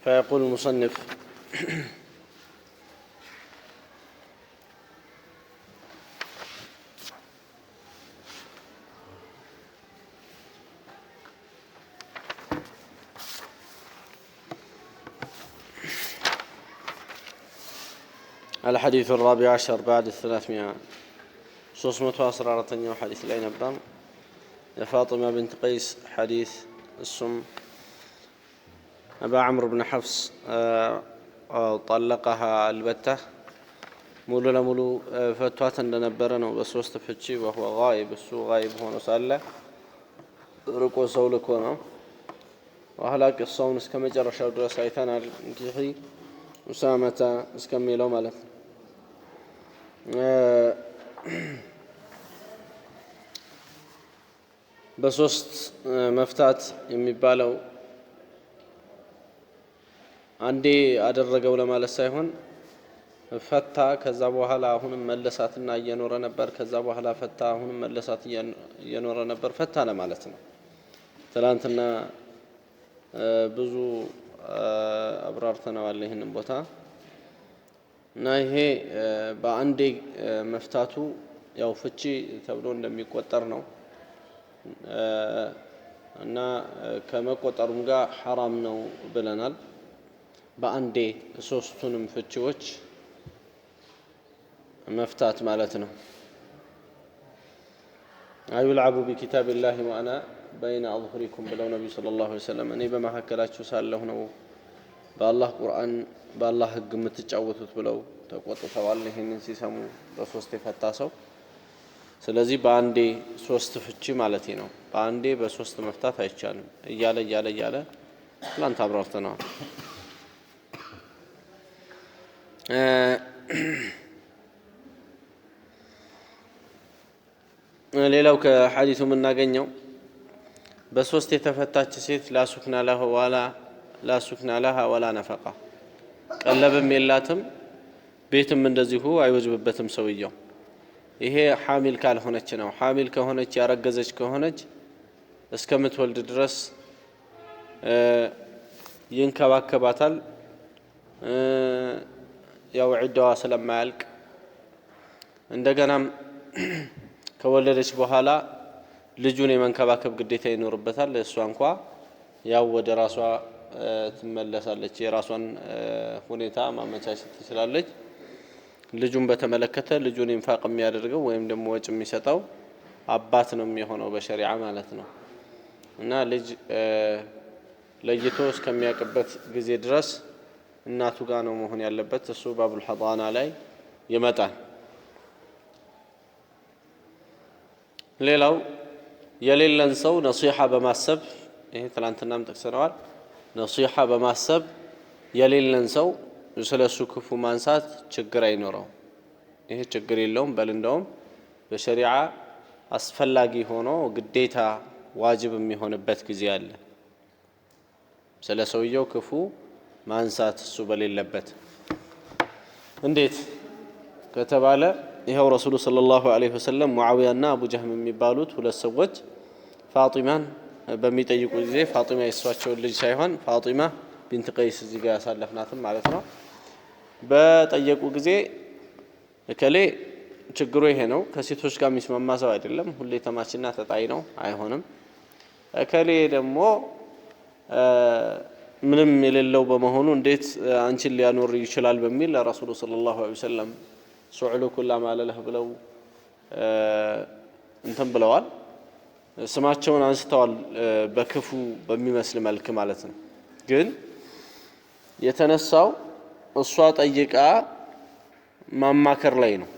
فيقول المصنف الحديث الرابع عشر بعد 300 314 حديث العين الضم فاطمة بنت قيس حديث السم أبا عمرو بن حفص طلقها البتة مولو لمولو فتوات لنبرنا بسوست فتشي وهو غائب السو غائب هون سأله ركو سولكونا وهلاك الصون اسكم جرى شاو درس عيتنا الكيحي أسامة اسكميلو مالت በሶስት መፍታት የሚባለው አንዴ አደረገው ለማለት ሳይሆን ፈታ ከዛ በኋላ አሁንም መለሳትና እየኖረ ነበር ከዛ በኋላ ፈታ አሁንም መለሳት እየኖረ ነበር ፈታ ለማለት ነው። ትላንትና ብዙ አብራርተናል ይሄንን ቦታ እና ይሄ በአንዴ መፍታቱ ያው ፍቺ ተብሎ እንደሚቆጠር ነው እና ከመቆጠሩም ጋር حرام ነው ብለናል። በአንዴ ሶስቱንም ፍቺዎች መፍታት ማለት ነው። አይልዓቡ بكتاب الله وانا بين اظهركم ብለው ነብዩ ሰለላሁ ዐለይሂ ወሰለም እኔ በመሐከላችሁ ሳለሁ ነው በአላህ ቁርአን በአላህ ህግ የምትጫወቱት ብለው ተቆጥተዋል። ይሄንን ሲሰሙ በሶስት የፈታ ሰው ስለዚህ በአንዴ ሶስት ፍቺ ማለት ነው። በአንዴ በሶስት መፍታት አይቻልም እያለ ትላንት አብራርተናል። ሌላው ከሐዲሱ የምናገኘው በሶስት የተፈታች ሴት ላሱክና ለها ولا نفقه ቀለብም የላትም ቤትም እንደዚሁ አይወጅብበትም ሰውየው። ይሄ ሐሚል ካልሆነች ነው። ሐሚል ከሆነች ያረገዘች ከሆነች እስከምትወልድ ድረስ ይንከባከባታል። ያው ዒዳዋ ስለማያልቅ እንደገናም ከወለደች በኋላ ልጁን የመንከባከብ ግዴታ ይኖርበታል። እሷ እንኳን ያው ወደ ራሷ ትመለሳለች። የራሷን ሁኔታ ማመቻቸት ትችላለች። ልጁን በተመለከተ ልጁን ኢንፋቅ የሚያደርገው ወይም ደግሞ ወጭ የሚሰጠው አባት ነው የሚሆነው በሸሪዓ ማለት ነው። እና ልጅ ለይቶ እስከሚያቅበት ጊዜ ድረስ እናቱ ጋር ነው መሆን ያለበት። እሱ ባቡል ሐዳና ላይ ይመጣል። ሌላው የሌለን ሰው ነሲሃ በማሰብ ይሄ ትላንትናም ጠቅሰናል። ነሲሃ በማሰብ የሌለን ሰው ስለሱ ክፉ ማንሳት ችግር አይኖረው። ይሄ ችግር የለውም። በል እንደውም በሸሪዓ አስፈላጊ ሆኖ ግዴታ ዋጅብ የሚሆንበት ጊዜ አለ። ስለ ሰውየው ክፉ ማንሳት እሱ በሌለበት እንዴት ከተባለ ይሄው ረሱሉ ሰለላሁ ዐለይሂ ወሰለም ሙዓዊያና አቡ ጀህም የሚባሉት ሁለት ሰዎች ፋጢማን በሚጠይቁ ጊዜ ፋጢማ የሷቸው ልጅ ሳይሆን ፋጢማ ቢንት ቀይስ እዚህ ጋር ያሳለፍናትም ማለት ነው። በጠየቁ ጊዜ እከሌ ችግሩ ይሄ ነው፣ ከሴቶች ጋር የሚስማማ ሰው አይደለም፣ ሁሌ ተማችና ተጣይ ነው፣ አይሆንም። እከሌ ደግሞ ምንም የሌለው በመሆኑ እንዴት አንቺን ሊያኖር ይችላል በሚል ረሱሉ ሰለላሁ ዐለይሂ ወሰለም ሱዕሉ ኩላ ማለለህ ብለው እንትን ብለዋል። ስማቸውን አንስተዋል በክፉ በሚመስል መልክ ማለት ነው። ግን የተነሳው እሷ ጠይቃ ማማከር ላይ ነው።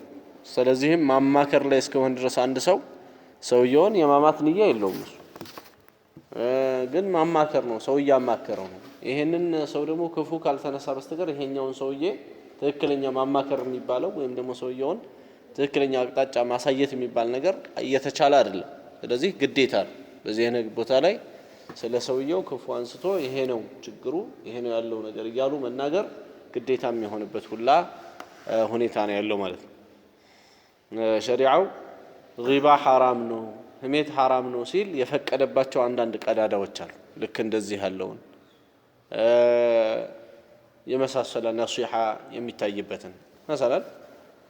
ስለዚህም ማማከር ላይ እስከሆነ ድረስ አንድ ሰው ሰውየውን የማማት ንያ የለውም። እሱ ግን ማማከር ነው፣ ሰው ያማከረው ነው። ይሄንን ሰው ደግሞ ክፉ ካልተነሳ በስተቀር ይሄኛውን ሰውዬ ትክክለኛ ማማከር የሚባለው ወይም ደግሞ ሰውየውን ትክክለኛ አቅጣጫ ማሳየት የሚባል ነገር እየተቻለ አይደለም። ስለዚህ ግዴታ ነው በዚህ ቦታ ላይ ስለ ሰውየው ክፉ አንስቶ ይሄ ነው ችግሩ፣ ይሄ ነው ያለው ነገር እያሉ መናገር ግዴታ የሚሆንበት ሁላ ሁኔታ ነው ያለው ማለት ነው። ሸሪዓው ጊባ ሐራም ነው፣ ህሜት ሐራም ነው ሲል የፈቀደባቸው አንዳንድ ቀዳዳዎች አሉ። ልክ እንደዚህ ያለውን የመሳሰለ ነሲሃ የሚታይበትን مثلا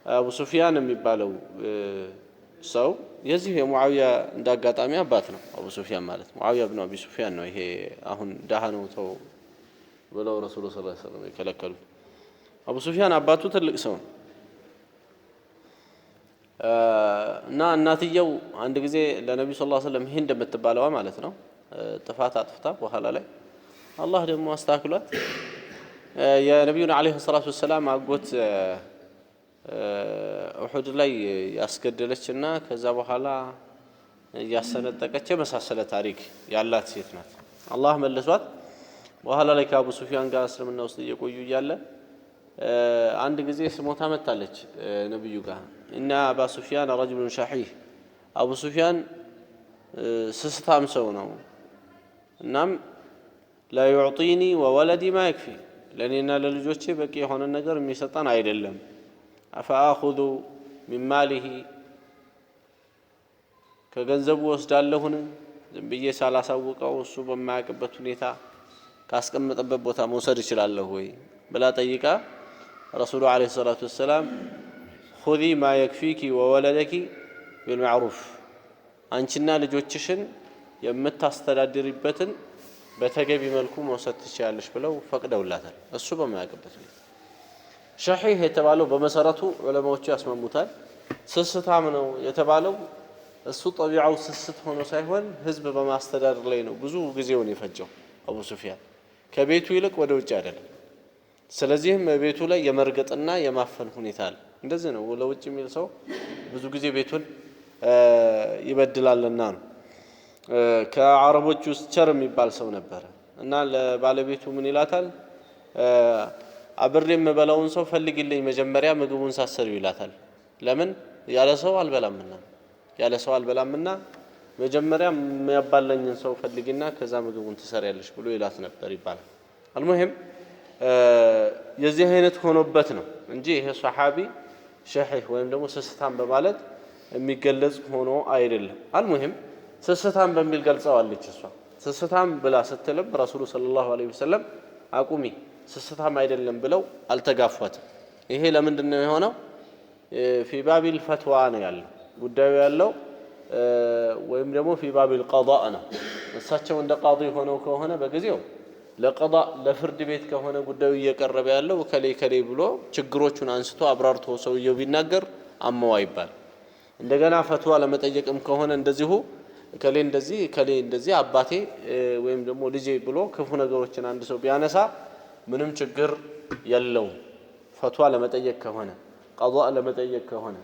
አቡ ሱፊያን የሚባለው ሰው የዚህ የሙአዊያ እንዳጋጣሚ አባት ነው። አቡ ሱፊያን ማለት ሙአዊያ ኢብኑ አቢ ሱፊያን ነው። ይሄ አሁን ዳሃ ነው ተው ብለው ረሱሉ ሰለላሁ ዐለይሂ ወሰለም የከለከሉት። አቡ ሱፊያን አባቱ ትልቅ ሰው ነው እና እናትየው አንድ ጊዜ ለነብዩ ሰለላሁ ዐለይሂ ወሰለም ሂንድ የምትባለዋ ማለት ነው ጥፋት አጥፍታ በኋላ ላይ አላህ ደግሞ አስተካክሏት የነብዩን አለይሂ ሰላቱ ወሰላም አጎት ኡሁድ ላይ ያስገደለችና ከዛ በኋላ ያሰነጠቀች የመሳሰለ ታሪክ ያላት ሴት ናት። አላህ መልሷት በኋላ ላይ ከአቡ ሱፊያን ጋር እስልምና ውስጥ እየቆዩ እያለ አንድ ጊዜ ስሞታ መጣለች ነብዩ ጋር እና አባ ሱፊያን ረጅሉን ሸሂህ አቡ ሱፊያን ስስታም ሰው ነው እናም لا يعطيني وولدي ما يكفي ለኔና ለልጆቼ በቂ የሆነ ነገር የሚሰጣን አይደለም አፈአኹዙ ሚን ማሊሂ ከገንዘቡ ወስዳለሁን ዝም ብዬ ሳላሳውቀው እሱ በማያውቅበት ሁኔታ ካስቀመጠበት ቦታ መውሰድ እችላለሁ ወይ ብላ ጠይቃ ረሱሉ አለይሂ ሰላቱ ወሰላም خذي ما يكفيك وولدك بالمعروف አንቺና ልጆችሽን የምታስተዳድሪበትን በተገቢ መልኩ መውሰድ ትችያለሽ ብለው ፈቅደውላታል። እሱ በማያውቅበት ሁኔታ ሸሂህ የተባለው በመሰረቱ ዑለማዎቹ ያስመሙታል። ስስታም ነው የተባለው እሱ ጠቢዓው ስስት ሆኖ ሳይሆን ህዝብ በማስተዳደር ላይ ነው ብዙ ጊዜውን የፈጀው አቡ ሱፊያን ከቤቱ ይልቅ ወደ ውጭ አይደለም። ስለዚህም ቤቱ ላይ የመርገጥና የማፈን ሁኔታ አለ። እንደዚህ ነው ለውጭ የሚል ሰው ብዙ ጊዜ ቤቱን ይበድላልና ነው። ከአረቦች ውስጥ ቸር የሚባል ሰው ነበር እና ለባለቤቱ ምን ይላታል አብሬ የምበላውን ሰው ፈልግልኝ መጀመሪያ ምግቡን ሳሰሪው ይላታል። ለምን ያለ ሰው አልበላምና መጀመሪያ የሚያባለኝን ሰው ፈልግና ከዛ ምግቡን ትሰሪያለሽ ብሎ ይላት ነበር ይባላል። አልሙሂም የዚህ አይነት ሆኖበት ነው እንጂ ይሄ ሱሐቢ ሸሂህ ወይም ደግሞ ስስታም በማለት የሚገለጽ ሆኖ አይደለም። አልሙሂም ስስታም በሚል ገልጸዋለች። እሷ ስስታም ብላ ስትልም ረሱሉ ሰለላሁ ዐለይሂ ወሰለም አቁሚ ስስታም አይደለም ብለው አልተጋፏትም። ይሄ ለምንድን ነው የሆነው? ፊ ባቢል ፈትዋ ነው ያለው ጉዳዩ ያለው ወይም ደግሞ ፊ ባቢል ቀዳእ ነው። እሳቸው እንደ ቃዲ ሆነው ከሆነ በጊዜው ለቀዳእ ለፍርድ ቤት ከሆነ ጉዳዩ እየቀረበ ያለው ከሌ ብሎ ችግሮቹን አንስቶ አብራርቶ ሰውየው ቢናገር አመዋ ይባል። እንደገና ፈትዋ ለመጠየቅም ከሆነ እንደዚሁ ከሌ እንደዚህ አባቴ ወይም ደግሞ ልጄ ብሎ ክፉ ነገሮችን አንድ ሰው ቢያነሳ ምንም ችግር የለውም። ፈትዋ ለመጠየቅ ከሆነ ቀዳእ ለመጠየቅ ከሆነ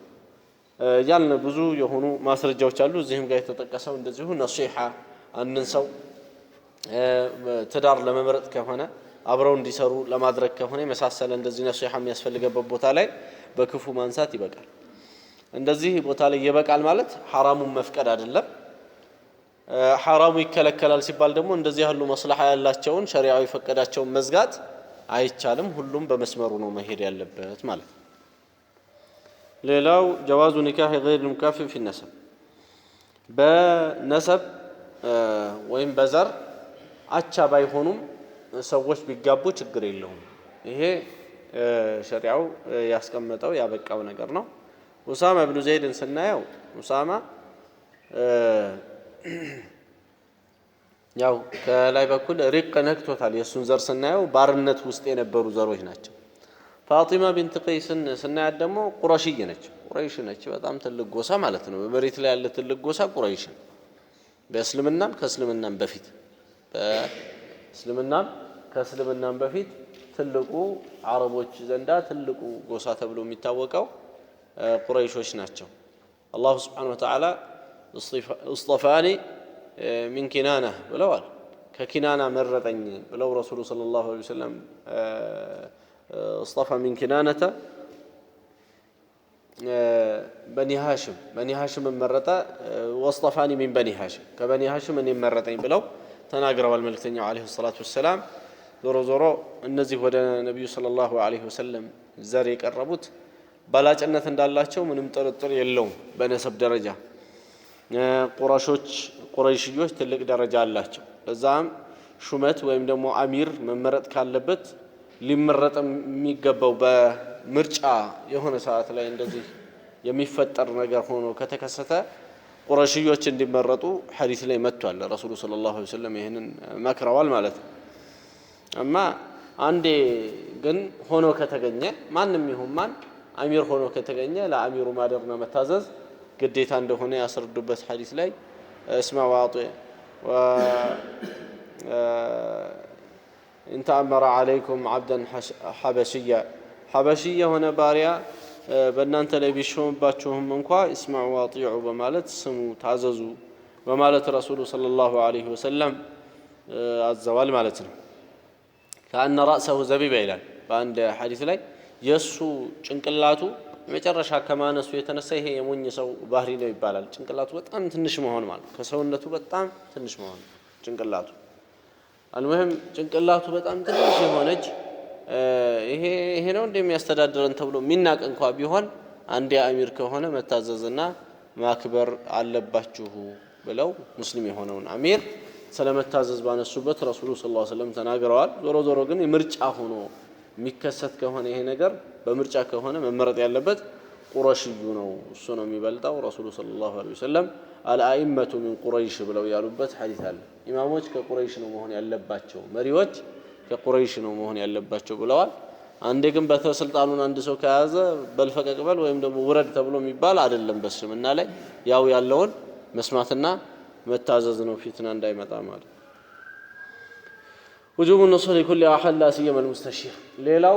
ያልን ብዙ የሆኑ ማስረጃዎች አሉ። እዚህም ጋር የተጠቀሰው እንደዚሁ ነሲሃ አንድን ሰው ትዳር ለመምረጥ ከሆነ አብረው እንዲሰሩ ለማድረግ ከሆነ የመሳሰለ እንደዚህ ነሲሃ የሚያስፈልገበት ቦታ ላይ በክፉ ማንሳት ይበቃል። እንደዚህ ቦታ ላይ ይበቃል ማለት ሐራሙን መፍቀድ አይደለም። ሐራሙ ይከለከላል ሲባል ደግሞ እንደዚህ ያሉ መስለሃ ያላቸውን ሸሪዓው የፈቀዳቸውን መዝጋት አይቻልም። ሁሉም በመስመሩ ነው መሄድ ያለበት ማለት ነው። ሌላው ጀዋዙ ኒካህ غير المكافئ في النسب በነሰብ ወይም በዘር አቻ ባይሆኑም ሰዎች ቢጋቡ ችግር የለውም። ይሄ ሸሪዓው ያስቀመጠው ያበቃው ነገር ነው። ኡሳማ ኢብኑ ዘይድን ስናየው ኡሳማ ያው ከላይ በኩል ሪቅ ነክቶታል። የሱን ዘር ስናየው ባርነት ውስጥ የነበሩ ዘሮች ናቸው። ፋጢማ ቢንት ቀይስን ስናያት ደግሞ ቁረሽይ ነች። በጣም ትልቅ ጎሳ ማለት ነው። በመሬት ላይ ያለ ትልቅ ጎሳ ቁረይሽ በእስልምናም ከእስልምናም በፊት ትልቁ አረቦች ዘንዳ ትልቁ ጎሳ ተብሎ የሚታወቀው ቁረይሾች ናቸው። አላሁ ሱብሓነሁ ወተዓላ እስጠፋኒ ሚን ኪናና ብለዋል። ከኪናና መረጠኝ ብለው ረሱሉ ሰለላሁ ዐለይሂ ወሰለም እስጠፋ ሚን ኪናነተ በኒ ሃሽም መረጠ ወስጠፋኒ ሚን በኒ ሃሽም ከበኒ ሃሽም እኔ መረጠኝ ብለው ተናግረዋል መልእክተኛው ዐለይሂ ሰላቱ ወሰላም። ዞሮ እነዚህ ወደ ነብዩ ሰለላሁ ዐለይሂ ወሰለም ዘር የቀረቡት ባላጭነት እንዳላቸው ምንም ጥርጥር የለውም። በነሰብ ደረጃ ቁረይሽዮች ትልቅ ደረጃ አላቸው። ለዛም ሹመት ወይም ደግሞ አሚር መመረጥ ካለበት ሊመረጥ የሚገባው በምርጫ የሆነ ሰዓት ላይ እንደዚህ የሚፈጠር ነገር ሆኖ ከተከሰተ ቁረይሾች እንዲመረጡ ሐዲስ ላይ መጥቷል። ረሱሉ ሰለላሁ ዐለይሂ ወሰለም ይሄንን መክረዋል ማለት ነው። እማ አንዴ ግን ሆኖ ከተገኘ ማንም ይሁን ማን አሚር ሆኖ ከተገኘ ለአሚሩ ማደርና መታዘዝ ግዴታ እንደሆነ ያስረዱበት ሐዲስ ላይ እስማ ዋጢ إن تأمر عليكم عبدا حبشيا هنا باريا በእናንተ ላይ ቢሾምባችሁም እንኳ እስማዑ ወአጢዑ በማለት ስሙ ታዘዙ በማለት ረሱሉ ሰለላሁ ዐለይሂ ወሰለም አዘዋል ማለት ነው። ከአነ ራእሰሁ ዘቢባ ይላል በአንድ ሐዲስ ላይ የሱ ጭንቅላቱ መጨረሻ ከማነሱ የተነሳ ይሄ የሞኝ ሰው ባህሪ ነው ይባላል። ጭንቅላቱ በጣም ትንሽ መሆን ማለት ከሰውነቱ በጣም ትንሽ መሆን ጭንቅላቱ አልሙሂም ጭንቅላቱ በጣም ትንሽ የሆነች ይሄ ነው እንደሚያስተዳድረን ተብሎ ሚናቅ እንኳን ቢሆን አንድ አሚር ከሆነ መታዘዝና ማክበር አለባችሁ ብለው ሙስሊም የሆነውን አሚር ስለመታዘዝ ባነሱበት ረሱሉ ሰለላሁ ዐለይሂ ወሰለም ተናግረዋል። ዞሮ ግን ምርጫ ሆኖ የሚከሰት ከሆነ ይሄ ነገር በምርጫ ከሆነ መመረጥ ያለበት ቁረይሽዩ ነው፣ እሱ ነው የሚበልጣው። ረሱሉ ሰለላሁ ዐለይሂ ወሰለም አልአኢመቱ ሚን ቁረይሽ ብለው ያሉበት ሐዲስ አለ። ኢማሞች ከቁረይሽ ነው መሆን ያለባቸው፣ መሪዎች ከቁረይሽ ነው መሆን ያለባቸው ብለዋል። አንዴ ግን በተስልጣኑን አንድ ሰው ከያዘ በልፈቀቅ በል ወይም ደግሞ ውረድ ተብሎ የሚባል አይደለም። በእስልምና ላይ ያው ያለውን መስማትና መታዘዝ ነው፣ ፊትና እንዳይመጣ ማለት። وجوب النصح لكل أحد لا سيما المستشير ሌላው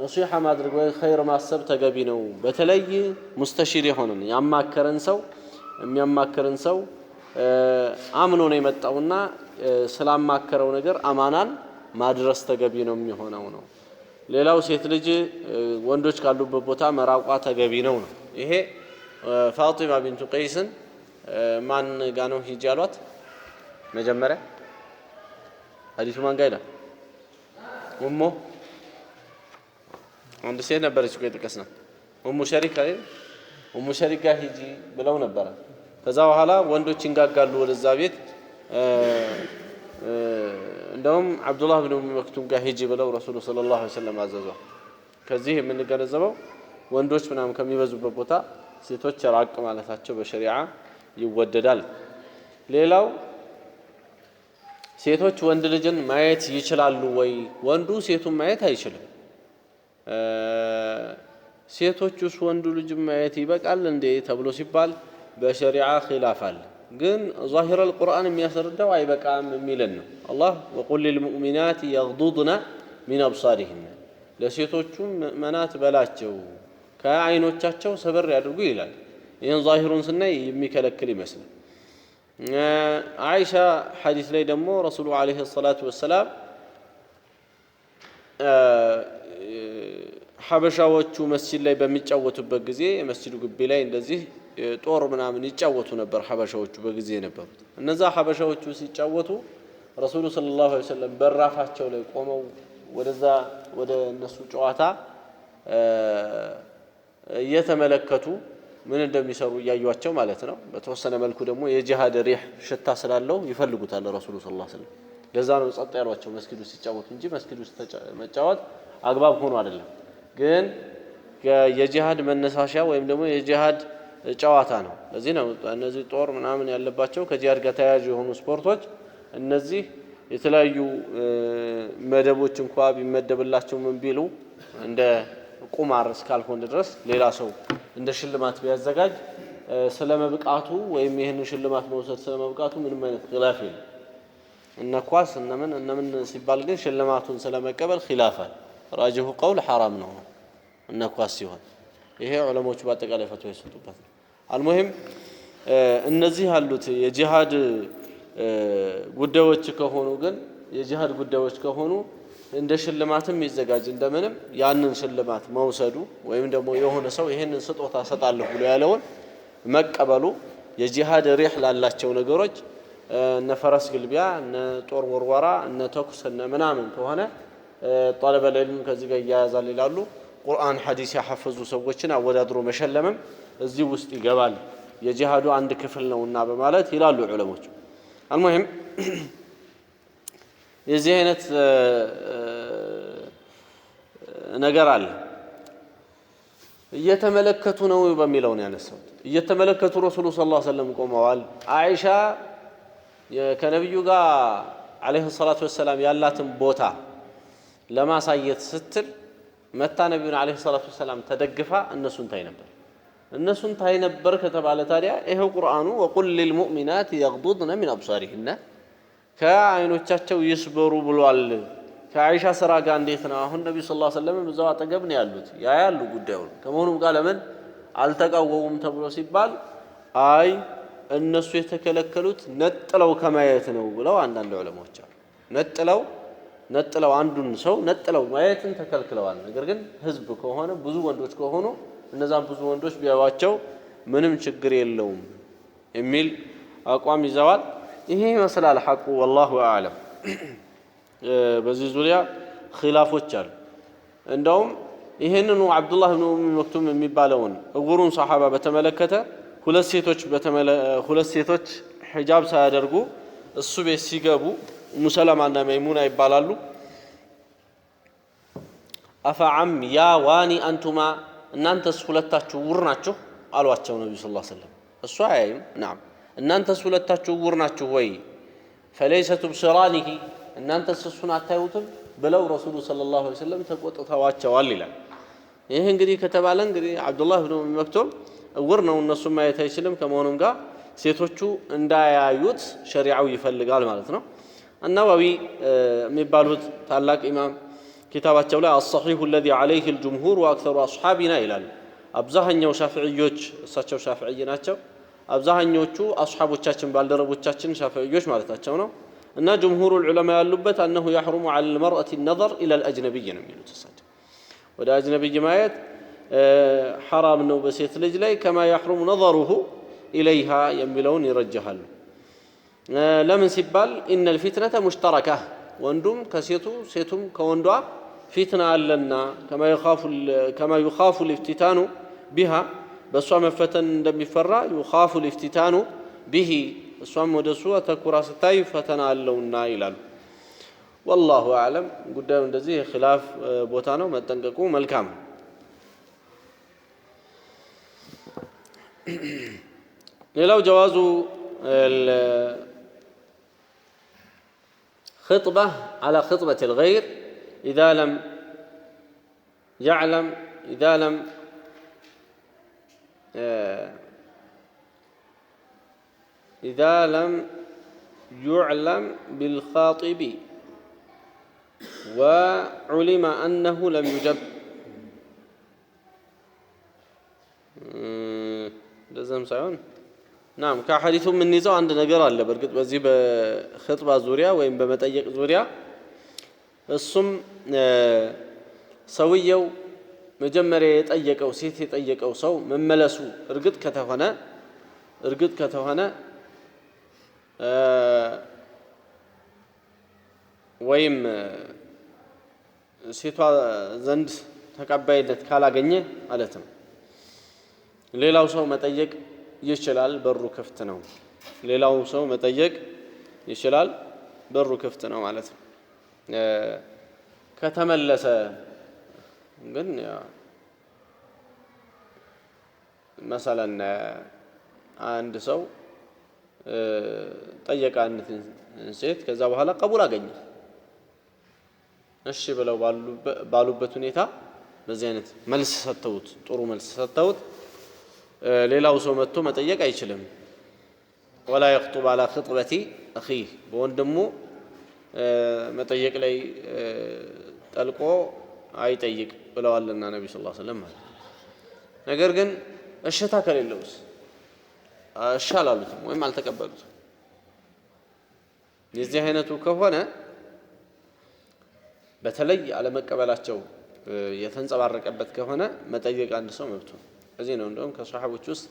ነሲሃ ማድረግ ወይ ኸይር ማሰብ ተገቢ ነው። በተለይ ሙስተሺር የሆነን ያማከረን ሰው የሚያማከረን ሰው አምኖ ነው የመጣውና ስላማከረው ነገር አማናን ማድረስ ተገቢ ነው የሚሆነው ነው። ሌላው ሴት ልጅ ወንዶች ካሉበት ቦታ መራቋ ተገቢ ነው ነው። ይሄ ፋጢማ ቢንቱ ቀይስን ማን ጋ ነው ሂጅ አሏት? መጀመሪያ ሐዲሱ ማን ጋ ይላል? ኡሙ አንድ ሴት ነበረች እኮ የጠቀስና ኡሙ ሸሪክ አይደል? ኡሙ ሸሪክ ጋ ሂጂ ብለው ነበረ። ከዛ በኋላ ወንዶች እንጋጋሉ ወደዛ ቤት እንደውም አብዱላህ ብን መክቱም ጋር ሂጂ ብለው ረሱሉ ሰለላሁ ዐለይሂ ወሰለም አዘዙ። ከዚህ የምንገነዘበው ወንዶች ምናምን ከሚበዙበት ቦታ ሴቶች ራቅ ማለታቸው በሸሪዓ ይወደዳል። ሌላው ሴቶች ወንድ ልጅን ማየት ይችላሉ ወይ? ወንዱ ሴቱን ማየት አይችልም። ሴቶቹስ ወንዱ ልጅን ማየት ይበቃል እንዴ ተብሎ ሲባል በሸሪዓ ኺላፍ አለ። ግን ዛሂር አልቁርአን የሚያስረዳው አይበቃም የሚለን ነው። አላህ ወቁል ሊልሙእሚናት የግዱድነ ሚን አብሳሪሂን ለሴቶቹ ምእመናት በላቸው ከአይኖቻቸው ሰበር ያድርጉ ይላል። ይህን ዛሂሩን ስናይ የሚከለክል ይመስላል። አይሻ ሐዲስ ላይ ደግሞ ረሱሉ ዓለይሂ ሰላቱ ወሰላም ሐበሻዎቹ መስጂድ ላይ በሚጫወቱበት ጊዜ የመስጂዱ ግቢ ላይ እንደዚህ ጦር ምናምን ይጫወቱ ነበር ሐበሻዎቹ በጊዜ ነበሩት። እነዛ ሐበሻዎቹ ሲጫወቱ ረሱሉ ሰለላሁ ዐለይሂ ወሰለም በራፋቸው ላይ ቆመው ወደዛ ወደ እነሱ ጨዋታ እየተመለከቱ ምን እንደሚሰሩ እያዩዋቸው ማለት ነው። በተወሰነ መልኩ ደግሞ የጂሃድ ሪህ ሽታ ስላለው ይፈልጉታል ረሱሉ ሰለላሁ ዐለይሂ ወሰለም። ለዛ ነው ጸጥ ያሏቸው መስጊድ ውስጥ ሲጫወቱ እንጂ መስጊድ ውስጥ መጫወት አግባብ ሆኖ አይደለም። ግን የጂሃድ መነሳሻ ወይም ደግሞ የጂሃድ ጨዋታ ነው። ለዚህ ነው እነዚህ ጦር ምናምን ያለባቸው ከጂሃድ ጋር ተያያዥ የሆኑ ስፖርቶች እነዚህ የተለያዩ መደቦች እንኳን ቢመደብላቸው ምን ቢሉ እንደ ቁማር እስካልሆነ ድረስ ሌላ ሰው እንደ ሽልማት ቢያዘጋጅ ስለመብቃቱ ወይም ይሄን ሽልማት መውሰድ ስለመብቃቱ ምንም አይነት ኺላፍ የለም። እነ ኳስ እነምን ሲባል ግን ሽልማቱን ስለመቀበል ኺላፋል። ራጅሁ ቀውል ሐራም ነው እነ ኳስ ሲሆን ይሄ ዑለሞች በአጠቃላይ ፈትዋ ይሰጡበት። አልሙሂም እነዚህ ያሉት የጂሃድ ጉዳዮች ከሆኑ ግን የጂሃድ ጉዳዮች ከሆኑ እንደ ሽልማትም ይዘጋጅ እንደምንም ያንን ሽልማት መውሰዱ ወይም ደግሞ የሆነ ሰው ይሄንን ስጦታ ሰጣለሁ ብሎ ያለውን መቀበሉ የጂሃድ ሪህ ላላቸው ነገሮች እነ ፈረስ ግልቢያ እነ ጦር ወርወራ እነ ተኩስ እነ ምናምን ከሆነ طالب العلم ከዚህ ጋር ያያዛል ይላሉ። ቁርአን ሐዲስ ያሐፈዙ ሰዎችን አወዳድሮ መሸለምም እዚህ ውስጥ ይገባል የጂሃዱ አንድ ክፍል ነውና በማለት ይላሉ ዑለሞች። አልሙሂም የዚህ አይነት ነገር አለ። እየተመለከቱ ነው በሚለው ነው ያነሳው። እየተመለከቱ ረሱሉ ሰለላሁ ዐለይሂ ወሰለም ቆመዋል። አይሻ ከነብዩ ጋር አለይሂ ሰላቱ ወሰላም ያላትን ቦታ ለማሳየት ስትል መታ ነብዩን አለይሂ ሰላቱ ወሰላም ተደግፋ እነሱን ታይ ነበር። እነሱን ታይ ነበር ከተባለ ታዲያ ይሄው ቁርአኑ ወቁል ሊልሙእሚናት የግዱድነ ሚን አብሳሪሂነ ከዓይኖቻቸው ይስበሩ ብሏል። ከአይሻ ስራ ጋር እንዴት ነው? አሁን ነብዩ ሰለላሁ ዐለይሂ ወሰለም እዛው አጠገብ ነው ያሉት፣ ያያሉ ጉዳዩን። ከመሆኑም ጋር ለምን አልተቃወሙም ተብሎ ሲባል አይ እነሱ የተከለከሉት ነጥለው ከማየት ነው ብለው አንዳንድ ዑለማዎች አሉ። ነጥለው አንዱን ሰው ነጥለው ማየትን ተከልክለዋል። ነገር ግን ህዝብ ከሆነ ብዙ ወንዶች ከሆኑ እነዛን ብዙ ወንዶች ቢያዩዋቸው ምንም ችግር የለውም የሚል አቋም ይዘዋል። ይሄ ይመስላል ሐቁ ወላሁ አዕለም። በዚህ ዙሪያ ኺላፎች አሉ። እንደውም ይሄንኑ አብዱላህ ብን ኡም መክቱም የሚባለውን እውሩን ሰሓባ በተመለከተ ሁለት ሴቶች ሒጃብ ሳያደርጉ እሱ ቤት ሲገቡ ሙሰለማና መይሙና ይባላሉ። አፈዓም ያ ዋኒ አንቱማ እናንተስ ሁለታችሁ ዕውር ናችሁ አሏቸው ነብዩ ሰለላሁ ዐለይሂ ወሰለም። እሱ አያይም ናም እናንተስ ሁለታችሁ ዕውር ናችሁ ወይ? ፈለይሰ ቱብሲራኒሂ እናንተስ እሱን አታዩትም ብለው ረሱሉ ሰለላሁ ዐለይሂ ወሰለም ተቆጥተዋቸዋል ይላል። ይህ እንግዲህ ከተባለ እንግዲህ አብዱላህ ብን ኡም መክቱም ዕውር ነው፣ እነሱን ማየት አይችልም። ከመሆኑም ጋር ሴቶቹ እንዳያዩት ሸሪዓው ይፈልጋል ማለት ነው። አናዋዊ የሚባሉት ታላቅ ኢማም ኪታባቸው ላይ አስሰሒሁ አለዚ ዐለይሂ አልጅምሁር ወአክሰሩ አስሓቢና ይላሉ። አብዛኛው ሻፊዕዮች እሳቸው ሻፊዕይ ናቸው። አብዛኛዎቹ አስሓቦቻችን ባልደረቦቻችን ሻፊዕዮች ማለታቸው ነው። እና ጅምሁሩል ዑለማ ያሉበት አነሁ የሕሩሙ ዐለል መርአቲ ነዘር ኢለል አጅነቢይ ነው የሚሉት እሳቸው። ወደ አጅነቢይ ማየት ሐራም ነው በሴት ልጅ ላይ ከማ የሕሩሙ ነዘሩሁ ኢለይሃ የሚለውን ይረጅሃሉ። ለምን ሲባል ኢነል ፊትነተ ሙሽተረካ ወንዱም ከሴቱ ሴቱም ከወንዷ ፊትና አለና ከማ ዩኻፉ ልፍቲታኑ ቢሃ በእሷ መፈተን እንደሚፈራ ዩኻፉ ልፍቲታኑ ቢሂ እሷም ወደ እሱ ተኩራ ስታይ ፈተና አለውና ይላሉ። ወላሁ አዕለም። ጉዳዩ እንደዚህ የኺላፍ ቦታ ነው፣ መጠንቀቁ መልካም። ሌላው ጀዋዙ خطبة على خطبة الغير إذا لم يعلم بالخاطب وعلم أنه لم يجب لازم سعون نعم كحديث من نزاع عند نجار الله بركت بزي بخطبة زوريا وين بمتأيق زوريا الصم سويو مجمرة يتأيق أو سيت يتأيق أو سو من ملسو رقد كتهنا ويم سيتوا زند تكبّيت كالا جنيه علتهم ليلاو سو متأيق ይችላል በሩ ክፍት ነው። ሌላው ሰው መጠየቅ ይችላል በሩ ክፍት ነው ማለት ነው። ከተመለሰ ግን መሰለን አንድ ሰው ጠየቀ አንዲትን ሴት ከዛ በኋላ ቀቡል አገኘ። እሺ ብለው ባሉበት ሁኔታ በዚህ አይነት መልስ ሰጥተውት ጥሩ መልስ ሰጥተውት ሌላው ሰው መጥቶ መጠየቅ አይችልም። ወላ يخطب على خطبة أخيه በወንድሙ መጠየቅ ላይ ጠልቆ አይጠይቅ ብለዋልና ነብዩ ሰለላሁ ዐለይሂ ወሰለም። ነገር ግን እሽታ ከሌለውስ እሺ አላሉትም ወይም አልተቀበሉትም። የዚህ አይነቱ ከሆነ በተለይ አለመቀበላቸው የተንጸባረቀበት ከሆነ መጠየቅ አንድ ሰው መብቱ ነው። እዚህ ነው እንደውም ከሷሐቦች ውስጥ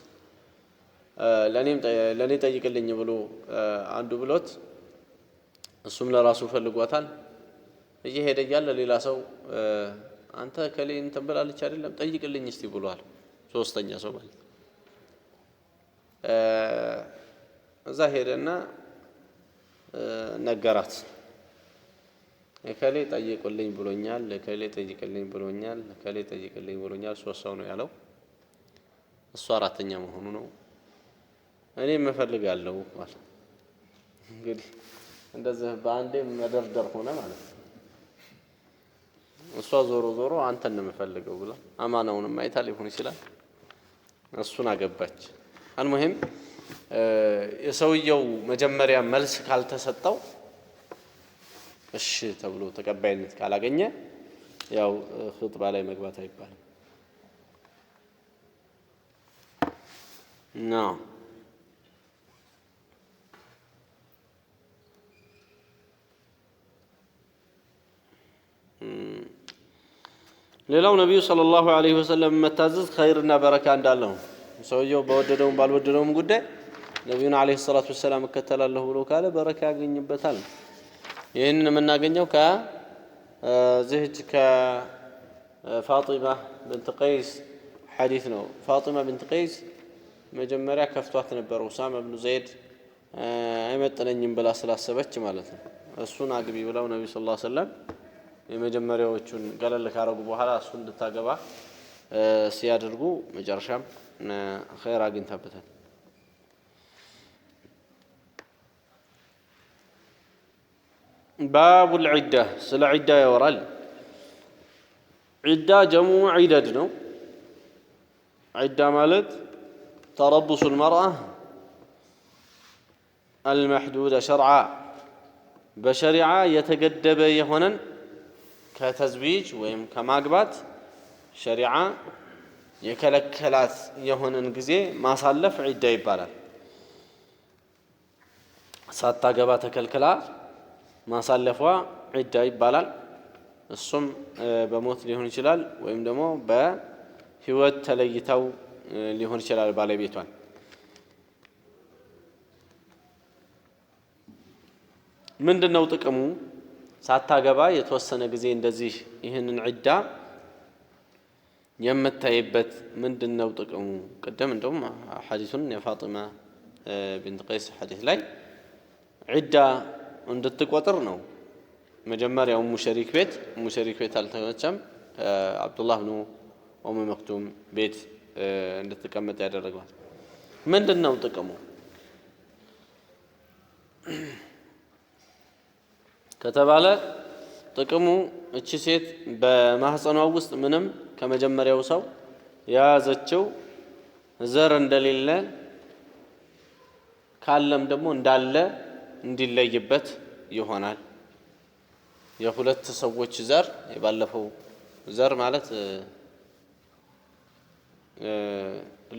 ለኔ ጠይቅልኝ ብሎ አንዱ ብሎት እሱም ለራሱ ፈልጓታል። እየሄደ እያለ ሌላ ሰው አንተ ከሌን ተንበላለች አይደለም ጠይቅልኝ እስቲ ብሏል። ሶስተኛ ሰው ማለት እዛ ሄደና ነገራት። እከሌ ጠይቁልኝ ብሎኛል እከሌ ጠይቅልኝ ብሎኛል እከሌ ጠይቅልኝ ብሎኛል ሶስት ሰው ነው ያለው እሱ አራተኛ መሆኑ ነው እኔም እፈልጋለሁ ማለት እንግዲህ እንደዚህ በአንዴ መደርደር ሆነ ማለት ነው እሷ ዞሮ ዞሮ አንተን ነው የምፈልገው ብላ አማናውንም አይታ ሊሆን ይችላል እሱን አገባች አልሙሂም የሰውየው መጀመሪያ መልስ ካልተሰጠው እሺ ተብሎ ተቀባይነት ካላገኘ ያው ኹጥባ ላይ መግባት አይባልም ነው ሌላው ነብዩ ሰለላሁ ዐለይሂ ወሰለም መታዘዝ ኸይርና በረካ እንዳለው ሰውየው በወደደውም ባልወደደውም ጉዳይ ነብዩን ዐለይሂ ሰላቱ ወሰለም እከተላለሁ ብሎ ካለ በረካ ያገኝበታል ይሄን የምናገኘው ከዚህች ከፋጢማ بنت قيس ሐዲስ ነው ፋጢማ بنت قيس መጀመሪያ ከፍቷት ነበር ኡሳማ ኢብኑ ዘይድ አይመጥነኝም ብላ ስላሰበች ማለት ነው እሱን አግቢ ብለው ነብዩ ሰለላሁ ዐለይሂ ወሰለም የመጀመሪያዎቹን ገለል ካረጉ በኋላ እሱ እንድታገባ ሲያደርጉ መጨረሻም ኸይር አግኝታበታል باب العدة سل عدة يورال عدة جمع عدد نو عدة مالت تربص المرأة المحدودة شرعا بشريعة يتقدب يهونا كتزويج ويم كماقبات شريعة يكلكلات يهونا نقزي ما صلف عدة يبالا ساتا قبات كالكلات ما صلفوا عدة يبالا الصم بموت ليهون يشلال ويم دمو بهوت تليتو ليهون يشلال بالي بيتوان ምንድነው ጥቅሙ ሳታገባ የተወሰነ ጊዜ እንደዚህ ይሄንን ዒዳ የምታይበት ምንድነው ጥቅሙ ቀደም እንደውም ሐዲሱን የፋጢማ ቢንት ቀይስ ሐዲስ ላይ ዒዳ እንድትቆጥር ነው መጀመሪያው ሙሸሪክ ቤት አልተመቸም አብዱላህ ኢብኑ ኡም መክቱም ቤት እንድትቀመጥ ያደረገው ምንድነው ጥቅሙ ከተባለ ጥቅሙ እቺ ሴት በማህፀኗ ውስጥ ምንም ከመጀመሪያው ሰው ያዘችው ዘር እንደሌለ ካለም ደግሞ እንዳለ እንዲለይበት ይሆናል የሁለት ሰዎች ዘር የባለፈው ዘር ማለት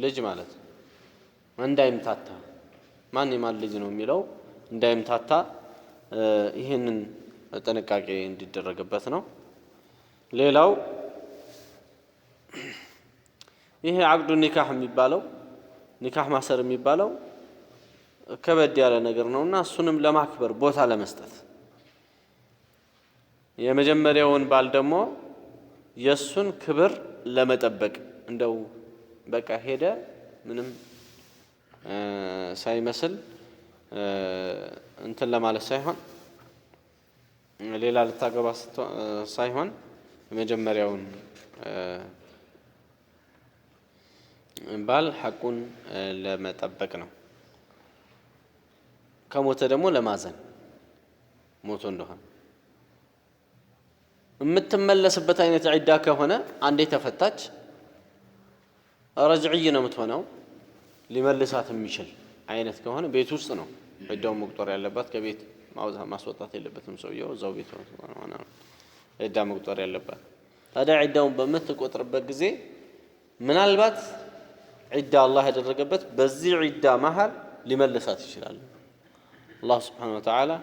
ልጅ ማለት እንዳይምታታ ማን የማን ልጅ ነው የሚለው እንዳይምታታ ይሄንን ጥንቃቄ እንዲደረግበት ነው ሌላው ይሄ አቅዱ ኒካህ የሚባለው ኒካህ ማሰር የሚባለው ከበድ ያለ ነገር ነውና እሱንም ለማክበር ቦታ ለመስጠት የመጀመሪያውን ባል ደግሞ የሱን ክብር ለመጠበቅ እንደው በቃ ሄደ ምንም ሳይመስል እንትን ለማለት ሳይሆን ሌላ ልታገባ ሳይሆን የመጀመሪያውን ባል ሐቁን ለመጠበቅ ነው ከሞተ ደግሞ ለማዘን ሞቶ እንደሆነ የምትመለስበት አይነት ዒዳ ከሆነ አንዴ ተፈታች ረጅዕይ ነው የምትሆነው ሊመልሳት የሚችል አይነት ከሆነ ቤት ውስጥ ነው ዒዳው መቁጠር ያለባት ከቤት ማስወጣት የለበትም ሰውየው እዛው ቤት ነው ዒዳ መቁጠር ያለባት ታዲያ ዒዳውን በምትቆጥርበት ጊዜ ምናልባት ዒዳ አላህ ያደረገበት በዚህ ዒዳ መሃል ሊመልሳት ይችላል الله سبحانه وتعالى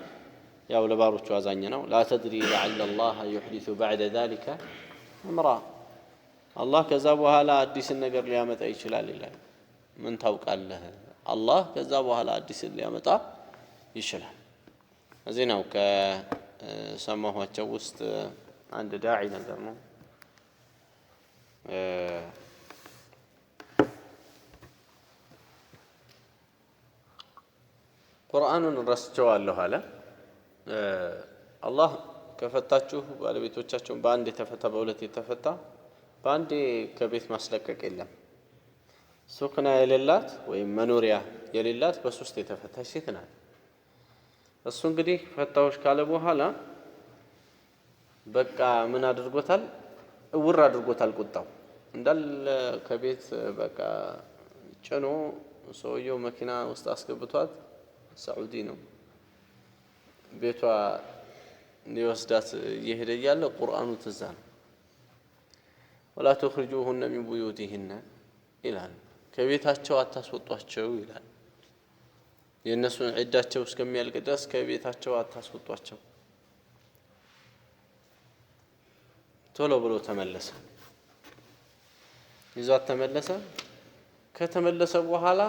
يا ولباروچ አዛኝ ነው لا تدري لعل الله يحدث بعد ذلك امرا الله ከዛ በኋላ አዲስ ነገር ሊያመጣ ይችላል ይላል ምን ታውቃለህ አላህ ከዛ በኋላ አዲስ ሊያመጣ ይችላል እዚህ ነው ከሰማኋቸው ውስጥ አንድ ዳዒ ነገር ነው ቁርአኑን ረስቸዋለሁ አለ አላህ ከፈታችሁ ባለቤቶቻቸውን በአንድ የተፈታ በሁለት የተፈታ በአንድ ከቤት ማስለቀቅ የለም ሱክና የሌላት ወይም መኖሪያ የሌላት በሶስት የተፈታች ሴት ናት እሱ እንግዲህ ፈታዎች ካለ በኋላ በቃ ምን አድርጎታል እውር አድርጎታል ቁጣው እንዳለ ከቤት በቃ ጭኖ ሰውየው መኪና ውስጥ አስገብቷት ሳዑዲ ነው ቤቷ ሊወስዳት እየሄደ እያለ ቁርአኑ ትዝ አለ ወላ ተخرجوهن من بيوتهن ይላል ከቤታቸው አታስወጧቸው ይላል የነሱን ዒዳቸው እስከሚያልቅ ድረስ ከቤታቸው አታስወጧቸው ቶሎ ብሎ ተመለሰ ይዟት ተመለሰ ከተመለሰ በኋላ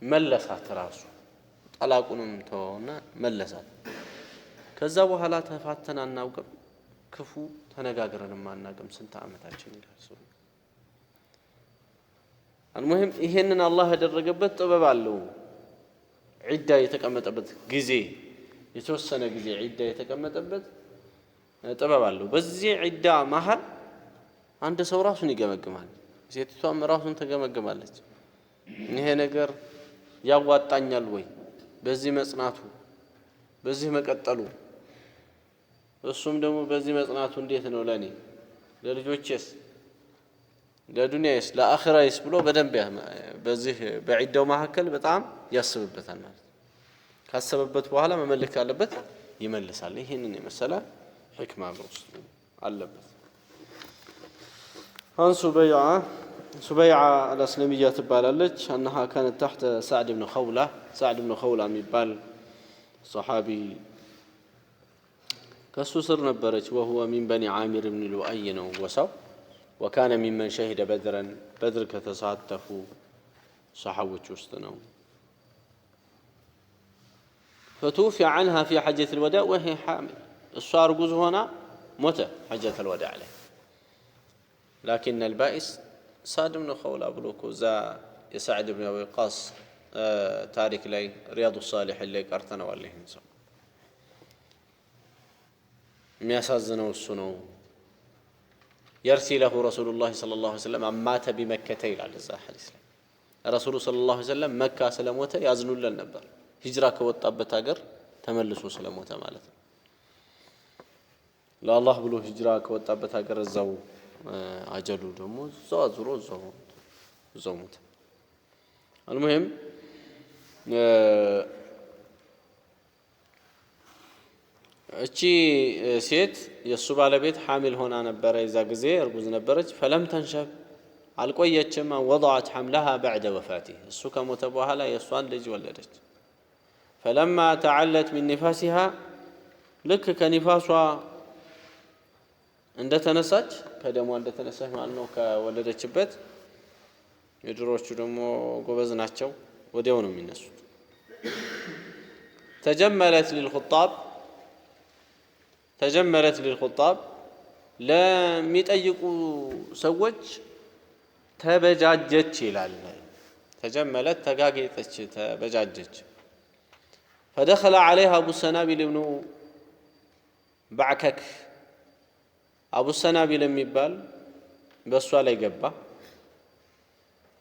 መለሳት ራሱ ጠላቁንም ተወና መለሳት ከዛ በኋላ ተፋተና እናውቅም ክፉ ተነጋግረንም አናውቅም ስንት አመታችን ይላል المهم ይሄንን አላህ ያደረገበት ጥበብ አለው ዒዳ የተቀመጠበት ጊዜ የተወሰነ ጊዜ ዒዳ የተቀመጠበት ጥበብ አለው በዚህ ዒዳ መሃል አንድ ሰው ራሱን ይገመግማል ሴቷም ራሱን ተገመግማለች ይሄ ነገር ያዋጣኛል ወይ በዚህ መጽናቱ በዚህ መቀጠሉ እሱም ደግሞ በዚህ መጽናቱ እንዴት ነው ለኔ ለልጆቼስ ለዱንያስ ለአኺራስ ብሎ በደንብ በዚህ በዒዳው መካከል በጣም ያስብበታል ማለት ካሰበበት በኋላ መመለክ ያለበት ይመልሳል ይሄንን የመሰለ ሕክማ በውስጡ አለበት عن سبيعة الأسلمية تبالالج أنها كانت تحت سعد بن خولة ميبال صحابي كسوسر نبرج وهو من بني عامر بن لؤي وسو وكان ممن شهد بدر كتساتفوا صحابة وستنو فتوفي عنها في حجة الوداع وهي حامل الصار جوز هنا مت حجة الوداع عليه لكن البائس سعد بن خولة بلوكو زا يسعد بن أبي وقاص تارك لي رياض الصالح اللي قرتنا والله نسو مياسازنا والسنو يرسي له رسول الله صلى الله عليه وسلم مات بمكة على الزاحل الإسلام رسول صلى الله عليه وسلم مكة سلامته يازنوا لنا نبر هجرة كوطابت هاجر تملسوا سلامته مالته لا الله بلو هجرة كوطابت هاجر الزو አጀሉ ደግሞ ዛዝሮ ዘሙት المهم እቺ ሴት የሱ ባለቤት حامل ሆና ነበር የዛ ጊዜ እርጉዝ ነበረች فلم تنشب አልቆየችም وضعت حملها بعد وفاته እሱ ከሞተ በኋላ የሷን ልጅ ወለደች فلما تعلت من نفاسها لك كنفاسዋ እንደተነሳች ከደሟ እንደተነሳች ማለት ነው ከወለደችበት የድሮቹ ደግሞ ጎበዝ ናቸው ወዲያው ነው የሚነሱት تجملت للخطاب ለሚጠይቁ ሰዎች ተበጃጀች ይላል تجملت ተጋጌጠች ተበጃጀች فدخل عليها ابو السنابل بن بعكك أبو السنابل የሚባል በሷ ላይ ገባ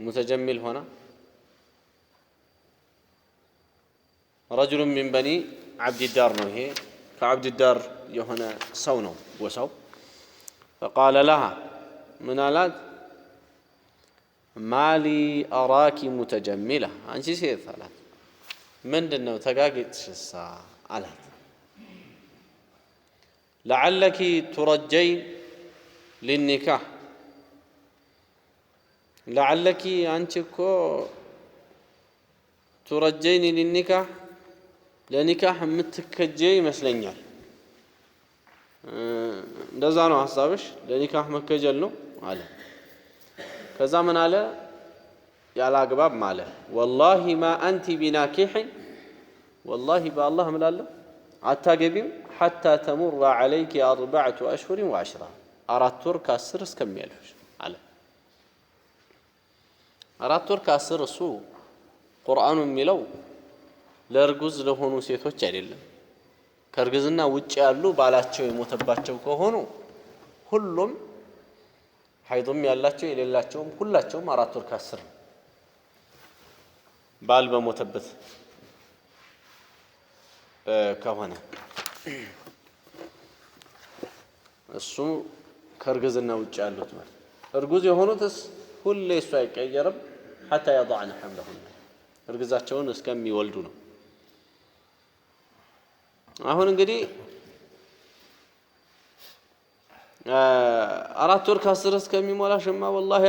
متجمل هنا رجل من بني عبد الدار ነው ይሄ ከعبد الدار የሆነ ሰው ነው ወሰው فقال لها من አላት مالي أراك متجملة አንቺ ሴት አላት ምንድነው ተጋጌጥሽሳ አላት لعلك ترجين للنكاح لعلك أنتكو ترجين للنكاح لنكاح متكجي مسلنيال እንደዛ ነው ሐሳብሽ ለኒካህ መከጀል ነው አለ ከዛ ምን አለ ያላግባብ ማለ والله ما انت بناكح والله بالله እምላለሁ አታገቢም حتى تمر عليك 4 أشهر و10 4 ወር ከ10 እስከሚያልፍሽ አለ 4 ወር ከ10 እሱ ቁርአኑ የሚለው ለርጉዝ ለሆኑ ሴቶች አይደለም ከእርግዝና ውጭ ያሉ ባላቸው የሞተባቸው ከሆኑ ሁሉም ሐይድም ያላቸው የሌላቸውም ሁላቸውም 4 ወር ከ10 ባል በሞተበት ከሆነ እሱ ከእርግዝና ውጭ ያሉት ማለት እርጉዝ የሆኑትስ ሁሌ እሱ አይቀየርም حتى يضعن حملهن እርግዛቸውን እስከሚወልዱ ነው። አሁን እንግዲህ 4 ወር ከ10 እስከሚሞላሽማ والله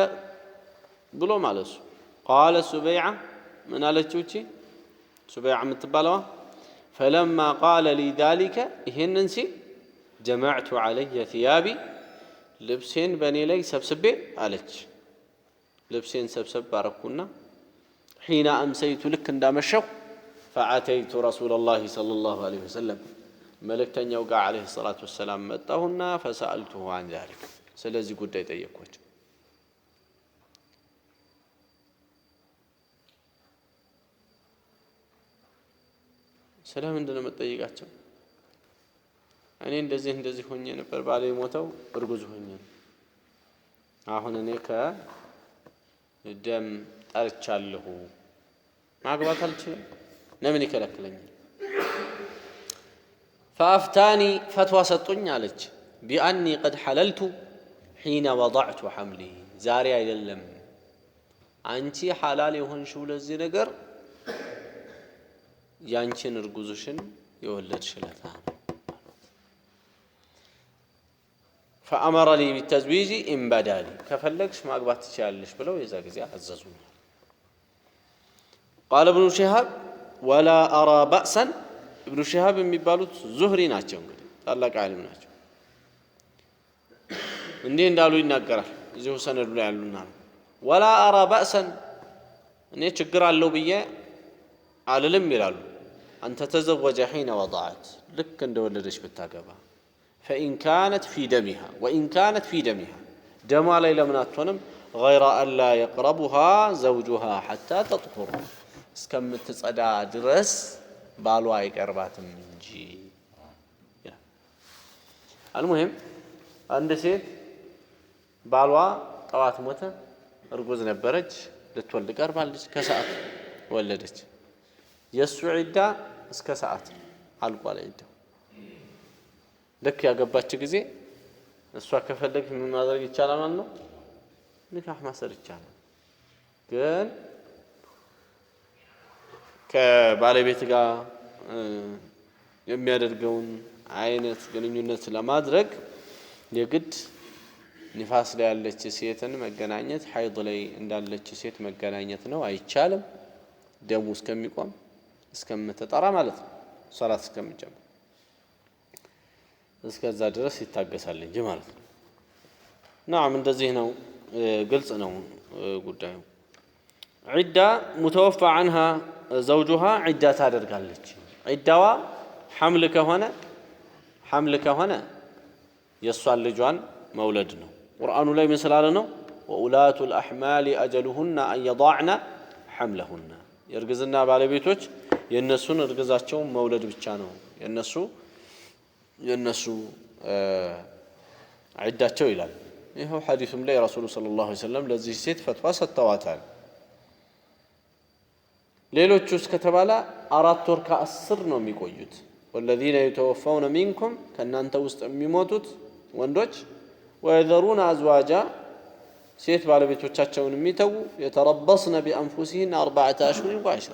ብሎ ማለሱ قال سبيعة من አለችው እቺ سبيعة የምትባለዋ فلما قال لي ذلك ይሄንን ሲል جمعت علي ثيابي ልብሴን በእኔ ላይ ሰብስቤ አለች ልብሴን ሰብሰብ ባረኩና حين أمسيت لك እንዳመሸው فأتيت رسول الله صلى الله عليه وسلم መልእክተኛው ጋር عليه الصلاة والسلام መጣሁና فسألته عن ذلك ስለዚህ ጉዳይ ጠየቅኳቸው ስለምንድን ነው መጠየቃቸው እኔ እንደዚህ ሆኜ ነበር ባሌ ሞተው እርጉዝ ሆኜ አሁን እኔ ከደም ጠርቻለሁ ማግባት አልችልም ለምን ይከለክለኛል فافتاني فتوى ሰጡኝ አለች باني قد حللت حين وضعت حملي ዛሬ አይደለም አንቺ ሐላል የሆንሽው ለዚህ ነገር ያንቺን እርጉዝሽን የወለድሽለታ فأمر لي بالتزويج إن بدا لي كفلكش ما أقبضت تشالش بلو إذا كذا عززوني قال ابن شهاب ولا أرى بأسا ابن شهاب የሚባሉት ዙህሪ ናቸው እንግዲህ ታላቅ ዓሊም ናቸው እንዴ እንዳሉ ይናገራል እዚሁ ሰነዱ ላይ ያሉና ولا أرى بأسا እኔ ችግር አለው ብዬ አልልም ይላሉ አንተ ተዘወጀ حين وضعت ልክ እንደወለደች ብታገባ فإن كانت في دمها وإن كانت في دمها دما لي لم ناتونم غير أن لا يقربها زوجها حتى تطهر اسكم تتصدا درس بالوا يقرباتم انجي المهم عند ሴት ባሏ ጠዋት ሞተ እርጉዝ ነበረች ልትወልድ ቀርባለች ከሰዓት ወለደች የሱ ዒዳ እስከ ሰዓት አልቋል ዒዳው ልክ ያገባች ጊዜ እሷ ከፈለገች ምን ማድረግ ይቻላል ማለት ነው ንካህ ማሰር ይቻላል ግን ከባለቤት ጋር የሚያደርገውን አይነት ግንኙነት ለማድረግ የግድ ንፋስ ላይ ያለች ሴትን መገናኘት ሐይድ ላይ እንዳለች ሴት መገናኘት ነው አይቻልም ደሙ እስከሚቆም እስከምትጠራ ማለት ነው ሶላት እስከምትጀምር እስከዛ ድረስ ይታገሳል እንጂ ማለት ነው نعم እንደዚህ ነው ግልጽ ነው ጉዳዩ ዒዳ متوفى عنها زوجها ዒዳ ታደርጋለች ዒዳዋ ሐምል ከሆነ የሷን ልጇን መውለድ ነው ቁርአኑ ላይ መስላለ ነው وأولات الأحمال أجلهن أن يضعن حملهن የርግዝና ባለቤቶች የነሱን እርግዛቸው መውለድ ብቻ ነው የነሱ ዒዳቸው ይላል ይሄው ሐዲስም ላይ ረሱል ሰለላሁ ዐለይሂ ወሰለም ለዚህ ሴት ፈትዋ ሰጥተዋታል ሌሎቹስ ከተባለ 4 ወር ከ10 ነው የሚቆዩት والذين يتوفون منكم ከናንተ ውስጥ የሚሞቱት ወንዶች ويذرون أزواجا ሴት ባለቤቶቻቸውን የሚተው يتربصن بأنفسهن 4 أشهر و10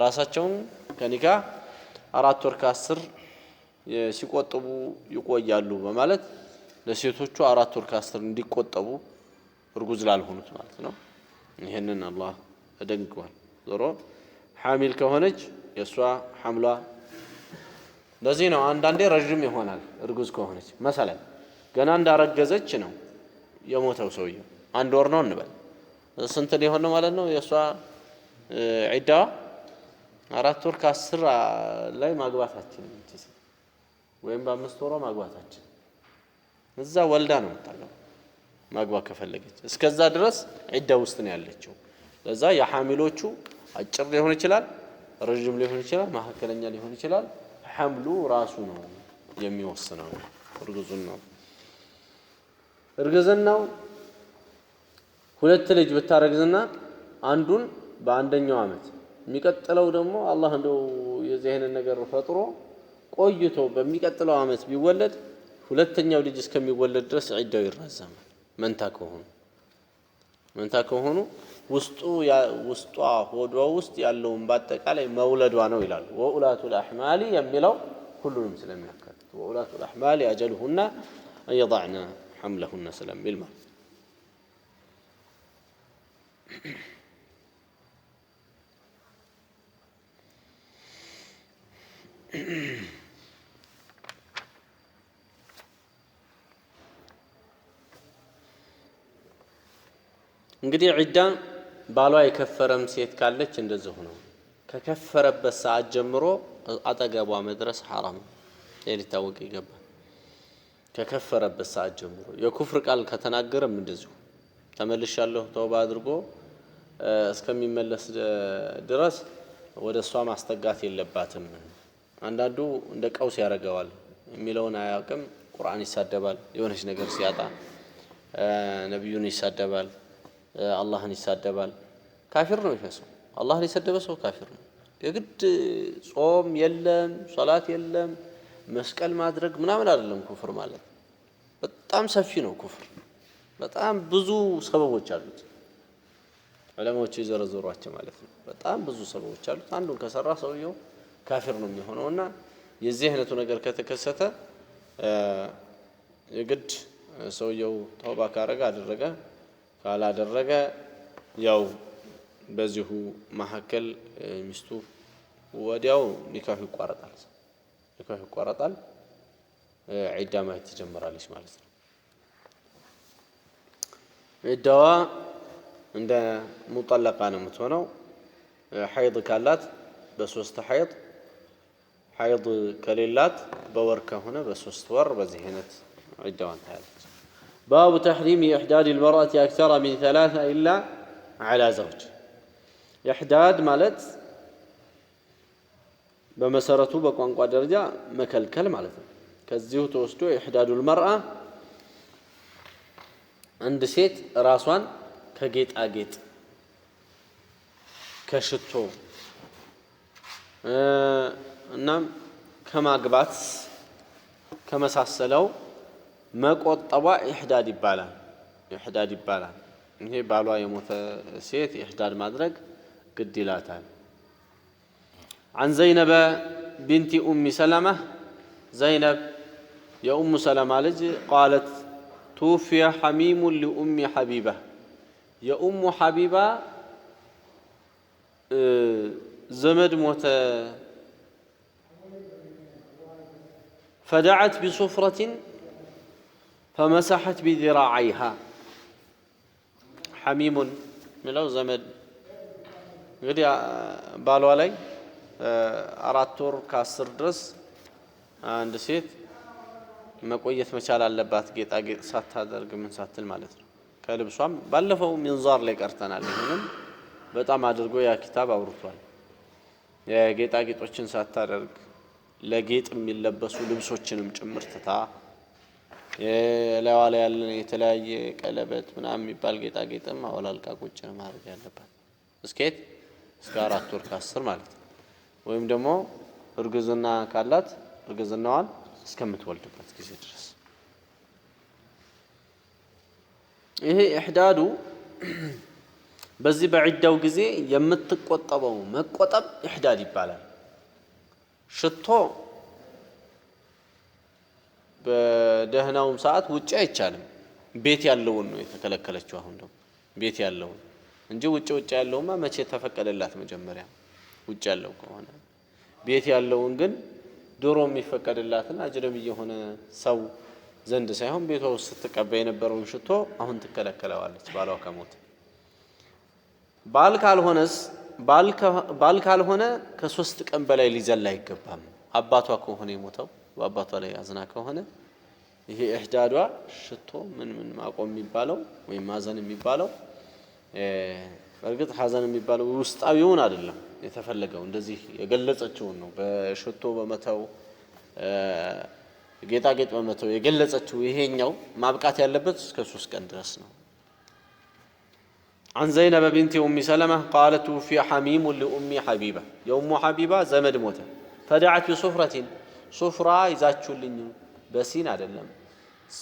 ራሳቸውን ከኒካህ 4 ወር ከ10 ሲቆጥቡ ይቆያሉ በማለት ለሴቶቹ 4 ወር ከ10 እንዲቆጠቡ እርጉዝ ላልሆኑት ማለት ነው ይሄንን አላህ ተደንግጓል ዞሮ ሐሚል ከሆነች የሷ ሐምሏ ለዚህ ነው አንዳንዴ ረጅም ይሆናል እርጉዝ ከሆነች መሰለን ገና እንዳረገዘች ነው የሞተው ሰውየው 1 ወር ነው እንበል ስንት ሊሆን ነው ማለት ነው የሷ ዒዳ 4 ወር ከ10 ላይ ማግባታችን ወይም በ5 ወር ማግባታችን እዛ ወልዳ ነው የምታገባው ማግባት ከፈለገች እስከዛ ድረስ ዒዳ ውስጥ ነው ያለችው ለዛ የሐሚሎቹ አጭር ሊሆን ይችላል ረጅም ሊሆን ይችላል መሐከለኛ ሊሆን ይችላል ሐምሉ ራሱ ነው የሚወስነው እርግዝናው ሁለት ልጅ ብታረግዝና አንዱን በአንደኛው አመት የሚቀጥለው ደግሞ አላህ እንደው የዚህ አይነት ነገር ፈጥሮ ቆይቶ በሚቀጥለው አመት ቢወለድ ሁለተኛው ልጅ እስከሚወለድ ድረስ ዒዳው ይራዘማል መንታ ከሆኑ ውስጧ ሆዷ ውስጥ ያለውን በአጠቃላይ መውለዷ ነው ይላል ወኡላቱል አህማሊ የሚለው ሁሉንም ስለሚያካትት ወኡላቱል አህማሊ አጀልሁና አየضعن حملهن ስለሚል ማለት እንግዲህ ዒዳ ባሏ የከፈረም ሴት ካለች እንደዚህ ነው ከከፈረበት ሰዓት ጀምሮ አጠገቧ መድረስ حرام ሊታወቅ ይገባል ከከፈረበት ሰዓት ጀምሮ የኩፍር ቃል ከተናገረም እንደዚህ ተመልሻለሁ ተውባ አድርጎ እስከሚመለስ ድረስ ወደሷ ማስተጋት የለባትም አንዳንዱ እንደ ቀውስ ያረጋዋል የሚለውን አያውቅም ቁርአን ይሳደባል የሆነች ነገር ሲያጣ ነብዩን ይሳደባል አላህን ይሳደባል ካፊር ነው ይፈሰው አላህን የሰደበ ሰው ካፊር ነው የግድ ጾም የለም ሶላት የለም መስቀል ማድረግ ምናምን አይደለም ኩፍር ማለት በጣም ሰፊ ነው ኩፍር በጣም ብዙ ሰበቦች አሉት ዑለማዎች ይዘረዝሯቸው ማለት ነው በጣም ብዙ ሰበቦች አሉት አንዱን ከሰራ ሰውየው ካፊር ነው የሚሆነውና የዚህ አይነቱ ነገር ከተከሰተ የግድ ሰውየው ተውባ ካረጋ አደረገ ካላደረገ ያው በዚሁ መሐከል ሚስቱ ወዲያው ኒካህ ይቋረጣል ዒዳ ማየት ትጀምራለች ማለት ነው ዒዳዋ እንደ ሙጠለቃ ነው የምትሆነው ሐይድ ካላት በሶስት ሐይድ ከሌላት በወር ከሆነ በሶስት ወር በዚህ አይነት ዒዳዋን ታያለች باب تحريم إحداد المرأة أكثر من 3 إلا على زوج إحداد مالت بمسارته بقوانقوا درجة مكلكل مالته كالزيو توستو إحداد المرأة عند سيت راسوان كجيت أجيت كشتو نعم كما قبات كما ساسلو መቆጠቧ ኢህዳድ ይባላል ይሄ ባሏ የሞተ ሴት ኢህዳድ ማድረግ ግድ ይላታል عن زينب بنت ام سلمة زينب يا ام سلمة لج قالت توفي حميم لام حبيبة يا ام حبيبة زمد موت فدعت بصفرة فمسحت بذراعيها حميم ملو زمد እንግዲህ ባሏ ላይ 4 ወር ከ10 ድረስ አንድ ሴት መቆየት መቻል አለባት ጌጣጌጥ ሳታደርግ ምን ሳትል ማለት ነው ከልብሷም ባለፈው ሚንዛር ላይ ቀርተናል ይሄንን በጣም አድርጎ ያ ኪታብ አውርቷል የጌጣጌጦችን ሳታደርግ ለጌጥ የሚለበሱ ልብሶችንም ጭምር ትታ የላዋላ ያለ የተለያየ ቀለበት ምናምን የሚባል ጌጣጌጥም አወላልቃ ቁጭ ማድረግ ያለባት እስከ 4 ወር ከ10 ማለት ነው ወይም ደግሞ እርግዝና ካላት እርግዝናዋን እስከምትወልድበት ጊዜ ድረስ ይሄ ኢህዳዱ በዚህ በዒዳው ጊዜ የምትቆጠበው መቆጠብ ኢህዳድ ይባላል ሽቶ በደህናውም ሰዓት ውጪ አይቻልም ቤት ያለውን ነው የተከለከለችው አሁን ደግሞ ቤት ያለውን እንጂ ውጪ ያለውማ መቼ ተፈቀደላት መጀመሪያ ውጪ ያለው ከሆነ ቤት ያለውን ግን ዶሮ የሚፈቀድላትና አጅነቢ የሆነ ሰው ዘንድ ሳይሆን ቤቷ ውስጥ ተቀበይ የነበረውን ሽቶ አሁን ትከለከለዋለች ባሏ ከሞተ ባል ካልሆነ ከ3 ቀን በላይ ሊዘላ አይገባም አባቷ ከሆነ የሞተው በአባቷ ላይ አዝና ከሆነ ይሄ ኢህዳዷ ሽቶ ምን ማቆም የሚባለው ወይ ማዘን የሚባለው በርግጥ ሐዘን የሚባለው ውስጣዊውን አይደለም የተፈለገው እንደዚህ የገለጸችው ነው በሽቶ በመተው ጌጣጌጥ በመተው የገለጸችው ይሄኛው ማብቃት ያለበት እስከ 3 ቀን ድረስ ነው። عن زينب بنت أم سلمة قالت في حميم لأم حبيبة يا أم حبيبة زمد موته فدعت بصفرة صفرة إذا تشلين بسين عدلم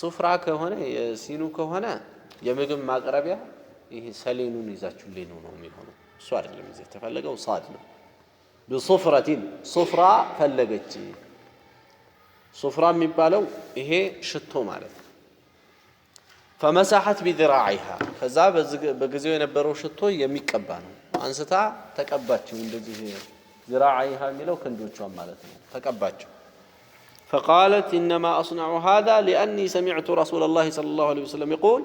صفرة كهنا سينو كهنا يمكن ما قربيا إيه سلينون إذا تشلينون هم يهونو سؤال اللي مزيت فلقوا صادنا بصفرة صفرة فلقت صفرة من بالو إيه شتو مالت فمسحت بذراعها فذا بغزيو የነበረው ሽቶ የሚቀባ ነው አንስታ ተቀባችው እንደዚህ ذراعها የሚለው ክንዶቿን ማለት ነው ተቀባችው فقالت انما اصنع هذا لاني سمعت رسول الله صلى الله عليه وسلم يقول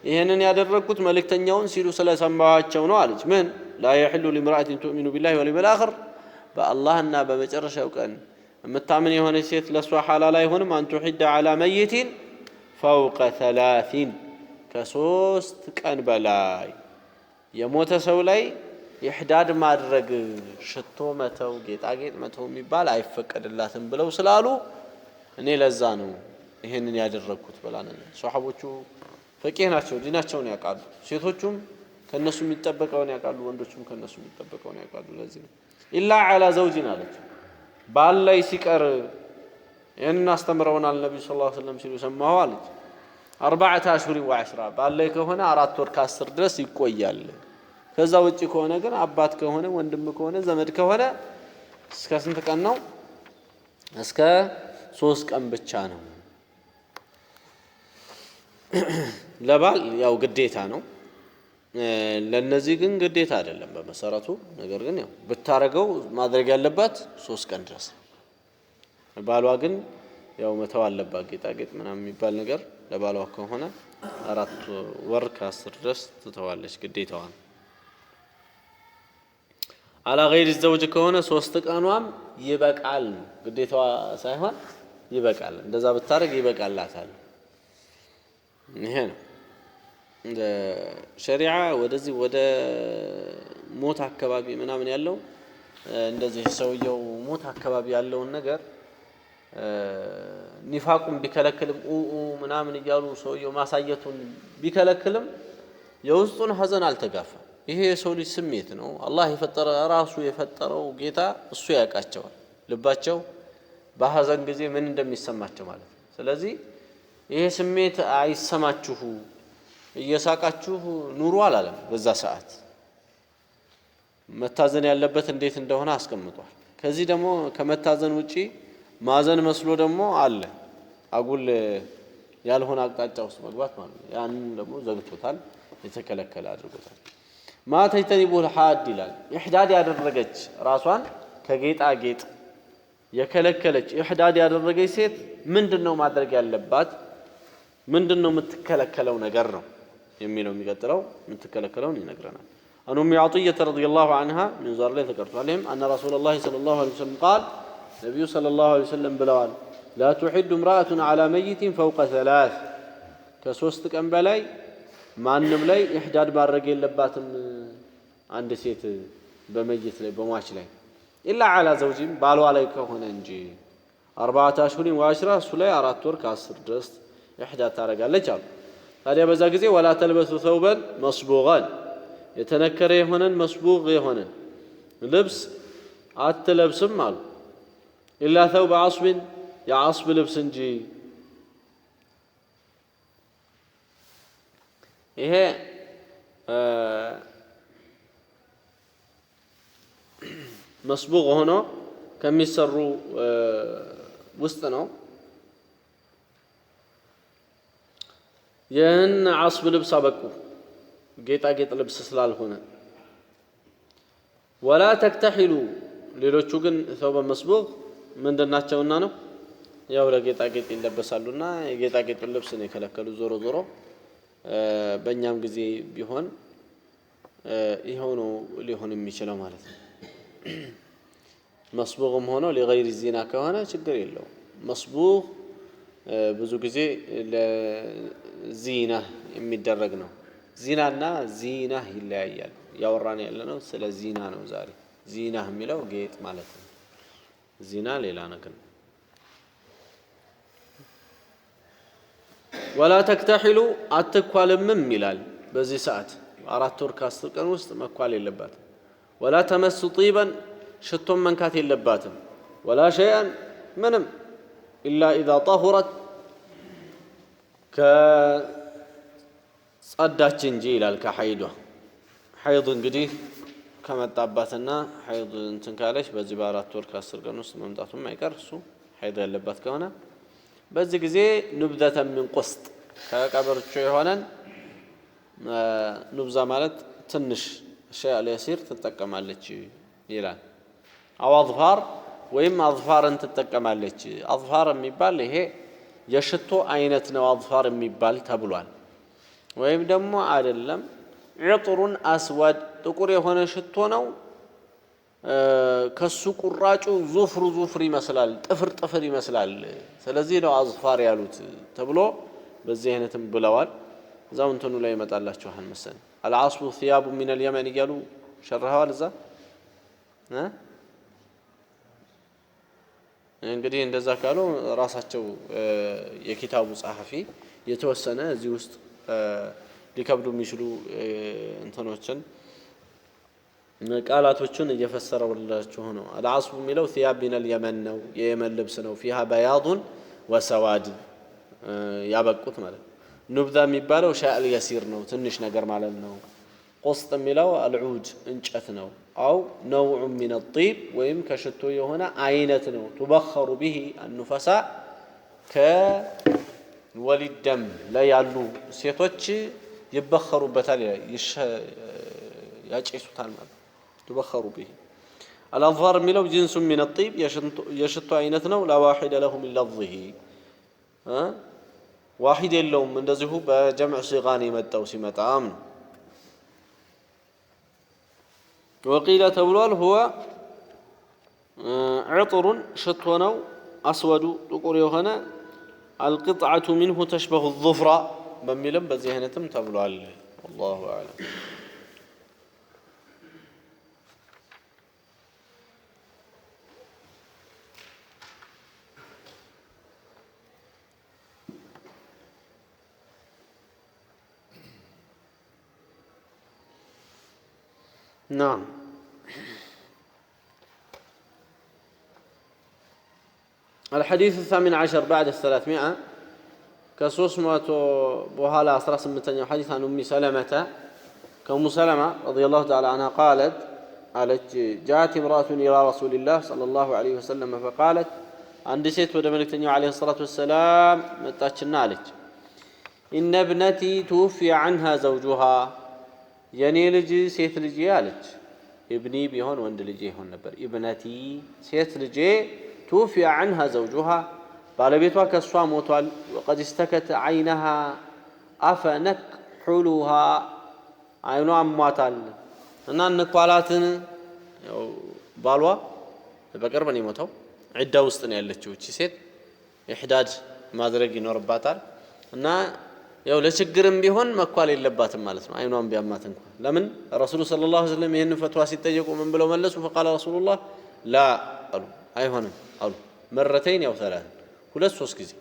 ይሄንን ያደረኩት መልእክተኛውን ሲሉ ስለሰማዋቸው ነው አለች ምን لا يحل لامرأة تؤمن بالله واليوم الآخر በአላህና በመጨረሻው ቀን የምታምን የሆነች ሴት ለሷ ሐላል አይሆንም አንቱ ሂዳ على ميت فوق 3 كسوست كان بلاي يموت سولاي يحداد ማድረግ ሽቶ መተው ጌጣጌጥ መተው የሚባል አይፈቀድላትም ብለው ስላሉ እኔ ለዛ ነው ይሄንን ያደረኩት ብላነ ሱሐቦቹ ፈቂህ ናቸው ዲናቸውን ያውቃሉ ሴቶቹም ከነሱ የሚጠበቀውን ያውቃሉ ወንዶቹም ከነሱ የሚጠበቀውን ያውቃሉ ለዚህ ነው ኢላ على زوجين አለች ባል ላይ ሲቀር ይሄንን አስተምረውናል ነብዩ ሰለላሁ ዐለይሂ ወሰለም ሲሉ ሰማሁ አለች 4 أشهر و10 ባል ላይ ከሆነ 4 ወር ከ10 ድረስ ይቆያል ከዛ ውጪ ከሆነ ግን አባት ከሆነ ወንድም ከሆነ ዘመድ ከሆነ እስከ ስንት ቀን ነው እስከ 3 ቀን ብቻ ነው ለባል ያው ግዴታ ነው ለነዚህ ግን ግዴታ አይደለም በመሰረቱ ነገር ግን ያው ብታረገው ማድረግ ያለባት 3 ቀን ድረስ ባሏ ግን ያው መተው አለባት ጌጣጌጥ ምናምን የሚባል ነገር ለባሏ ከሆነ 4 ወር ከ10 ድረስ ትተዋለች ግዴታዋን على غير الزوج ከሆነ 3 ቀኗም ይበቃል ግዴታዋ ሳይሆን ይበቃል እንደዛ ብታረግ ይበቃላታል ይሄ ነው እንደ ሸሪዓ ወደዚህ ወደ ሞት አካባቢ ምናምን ያለው እንደዚህ ሰውየው ሞት አካባቢ ያለውን ነገር ኒፋቁን ቢከለክልም ምናምን ይያሉ ሰውየው ማሳየቱን ቢከለክልም የውስጡን ሐዘን አልተጋፋ ይሄ የሰው ልጅ ስሜት ነው አላህ የፈጠረ ራሱ የፈጠረው ጌታ እሱ ያቃቸዋል ልባቸው በሐዘን ጊዜ ምን እንደሚሰማቸው ማለት ስለዚህ ይሄ ስሜት አይሰማችሁ እየሳቃችሁ ኑሩ አላለም በዛ ሰዓት መታዘን ያለበት እንዴት እንደሆነ አስቀምጧል ከዚህ ደግሞ ከመታዘን ውጪ ማዘን መስሎ ደግሞ አለ አጉል ያልሆነ አቅጣጫ ውስጥ መግባት ማለት ነው ያን ደግሞ ዘግቶታል የተከለከለ አድርጎታል ما تجتنبوا الحاد ይላል ኢህዳድ ያደረገች ራሷን ከጌጣጌጥ የከለከለች ኢህዳድ ያደረገች ሴት ምንድነው ማድረግ ያለባት ምንድነው የምትከለከለው ነገር ነው የሚለው የሚቀጥለው የምትከለከለው ይነግረናል أن أم عطية رضي الله عنها من زار الله ذكرت عليهم أن رسول الله صلى الله عليه وسلم قال النبي صلى الله عليه وسلم بلال لا تحد امرأة على ميت فوق 3 كسوست كم بلاي ማንም ላይ ኢህዳድ ማድረግ የለባትም አንድ ሴት በመይት ላይ በሟች ላይ ኢላ على زوج ባሏ ላይ ከሆነ እንጂ 4 أشهر و10 እሱ ላይ 4 ወር ከ10 ድረስ ኢህዳድ ታረጋለች አሉ ታዲያ በዛ ጊዜ ولا تلبسوا ثوبا مصبوغا የተነከረ የሆነን መስቡግ የሆነ ልብስ አትለብስም አሉ ኢላ ثوب عصب የعصب ልብስ እንጂ ይሄ መስቡግ ሆኖ ከሚሰሩ ውስጥ ነው ይህን عصب ልብስ አበቁ ጌጣጌጥ ልብስ ስላልሆነ ولا تكتحلوا ሌሎቹ ግን ثوب መስቡግ ምንድናቸውና ነው ያው ለጌጣጌጥ ይለበሳሉና የጌጣጌጥ ልብስ ነው የከለከሉ ዞሮ ዞሮ በእኛም ጊዜ ቢሆን ይሄው ነው ሊሆን የሚችለው ማለት ነው መስቡግም ሆኖ ለغير الزنا ከሆነ ችግር የለው መስቡግ ብዙ ጊዜ ለዚና የሚደረግ ነው ዚናና ዚና ይለያያል ያወራን ያለነው ስለ ዚና ነው ዛሬ ዚና የሚለው ጌጥ ማለት ነው ዚና ሌላ ነገር ولا تكتحلوا أتكوال من ملال بزي ساعت أرات كاستر كان وسط مكوال اللبات ولا تمس طيبا شتم من كات اللبات ولا شيئا منم إلا إذا طهرت كصدات جنجيل كحيدة حيض قديف كما تاباتنا حيض تنكالش بزي بارات كاستر كان وسط ممداتهم ما يكرسو حيض اللبات كونه بزي جزي نبذة من قسط كقبر شيء هنا نبذة مالت تنش الشيء اليسير تتقم على شيء يلا أو أظفار وإما أظفار أنت تتقم على شيء أظفار ميبال هي يشتو عينتنا وأظفار ميبال تبلوان وإما دمو عدلم عطر أسود تقول هنا شتونو كسوق الراجو زفر مسلال طفر مسلال ስለዚህ ነው አዝፋር ያሉት ተብሎ በዚህ አይነትም ብለዋል ዛውንተኑ ላይ ይመጣላችኋል መሰል العصف ثياب من اليمن ይያሉ ሸርሐዋል እዛ እንግዲህ እንደዛ ካሉ ራሳቸው የኪታቡ ጸሐፊ የተወሰነ እዚህ ውስጥ ሊከብዱ የሚችሉ እንትኖችን قالاتوچن እየፈሰረውላችሁ ነው العصف የሚለው ثياب من اليمن ነው የየመን ልብስ ነው فيها بياض وسواد ያበቁት ማለት ኑብዛ የሚባለው ሻል يسير ነው ትንሽ ነገር ማለት ነው قسط የሚለው العود እንጨት ነው او نوع من الطيب ወይም ከሽቶ የሆነ አይነት ነው تبخر به النفساء ከወሊድ ደም ላይ ያሉ ሴቶች ይበخሩበታል ያጨሱታል ማለት تبخروا به الأظفار ملو جنس من الطيب يشتو عينتنا لا واحد له من لفظه واحد اللهم من دزه بجمع صيغاني متى وسمة آمن وقيل تولوال هو عطر شتونو أسود تقولي هنا القطعة منه تشبه الظفرة بملم بزيهنتم تبلوال والله أعلم نعم الحديث 18 بعد 300 كسوسمة بوهالا 18 حديث عن أم سلمة كأم سلمة رضي الله تعالى عنها قالت جاءت امرأة إلى رسول الله صلى الله عليه وسلم فقالت عند سيت ودملكتني عليه الصلاة والسلام متأشنا عليك إن ابنتي توفي عنها زوجها የኔ ልጅ ሴት ልጅ አለች ابني ቢሆን ወንድ ልጅ ይሆን ነበር ابنتي ሴት ልጅ توفي عنها زوجها ባለቤቷ ከሷ ሞቷል وقد استكت عينها أفنكحلها አይኗ አሟታል እና እንኳላትን ባሏ በቅርብ ነው የሞተው ዒዳ ውስጥ ነው ያለችው እቺ ሴት ኢህዳድ ማድረግ ይኖርባታል እና ያው ለችግርም ቢሆን መኳል የለባትም ማለት ነው አይኗን ቢያማት እንኳን ለምን ረሱሉ ሰለላሁ ዐለይሂ ወሰለም ይሄን ፈትዋ ሲጠየቁ ምን ብለው መለሱ فقال رسول الله لا አሉ አይሆንም አሉ مرتين او ثلاث ሁለት ሶስት ጊዜ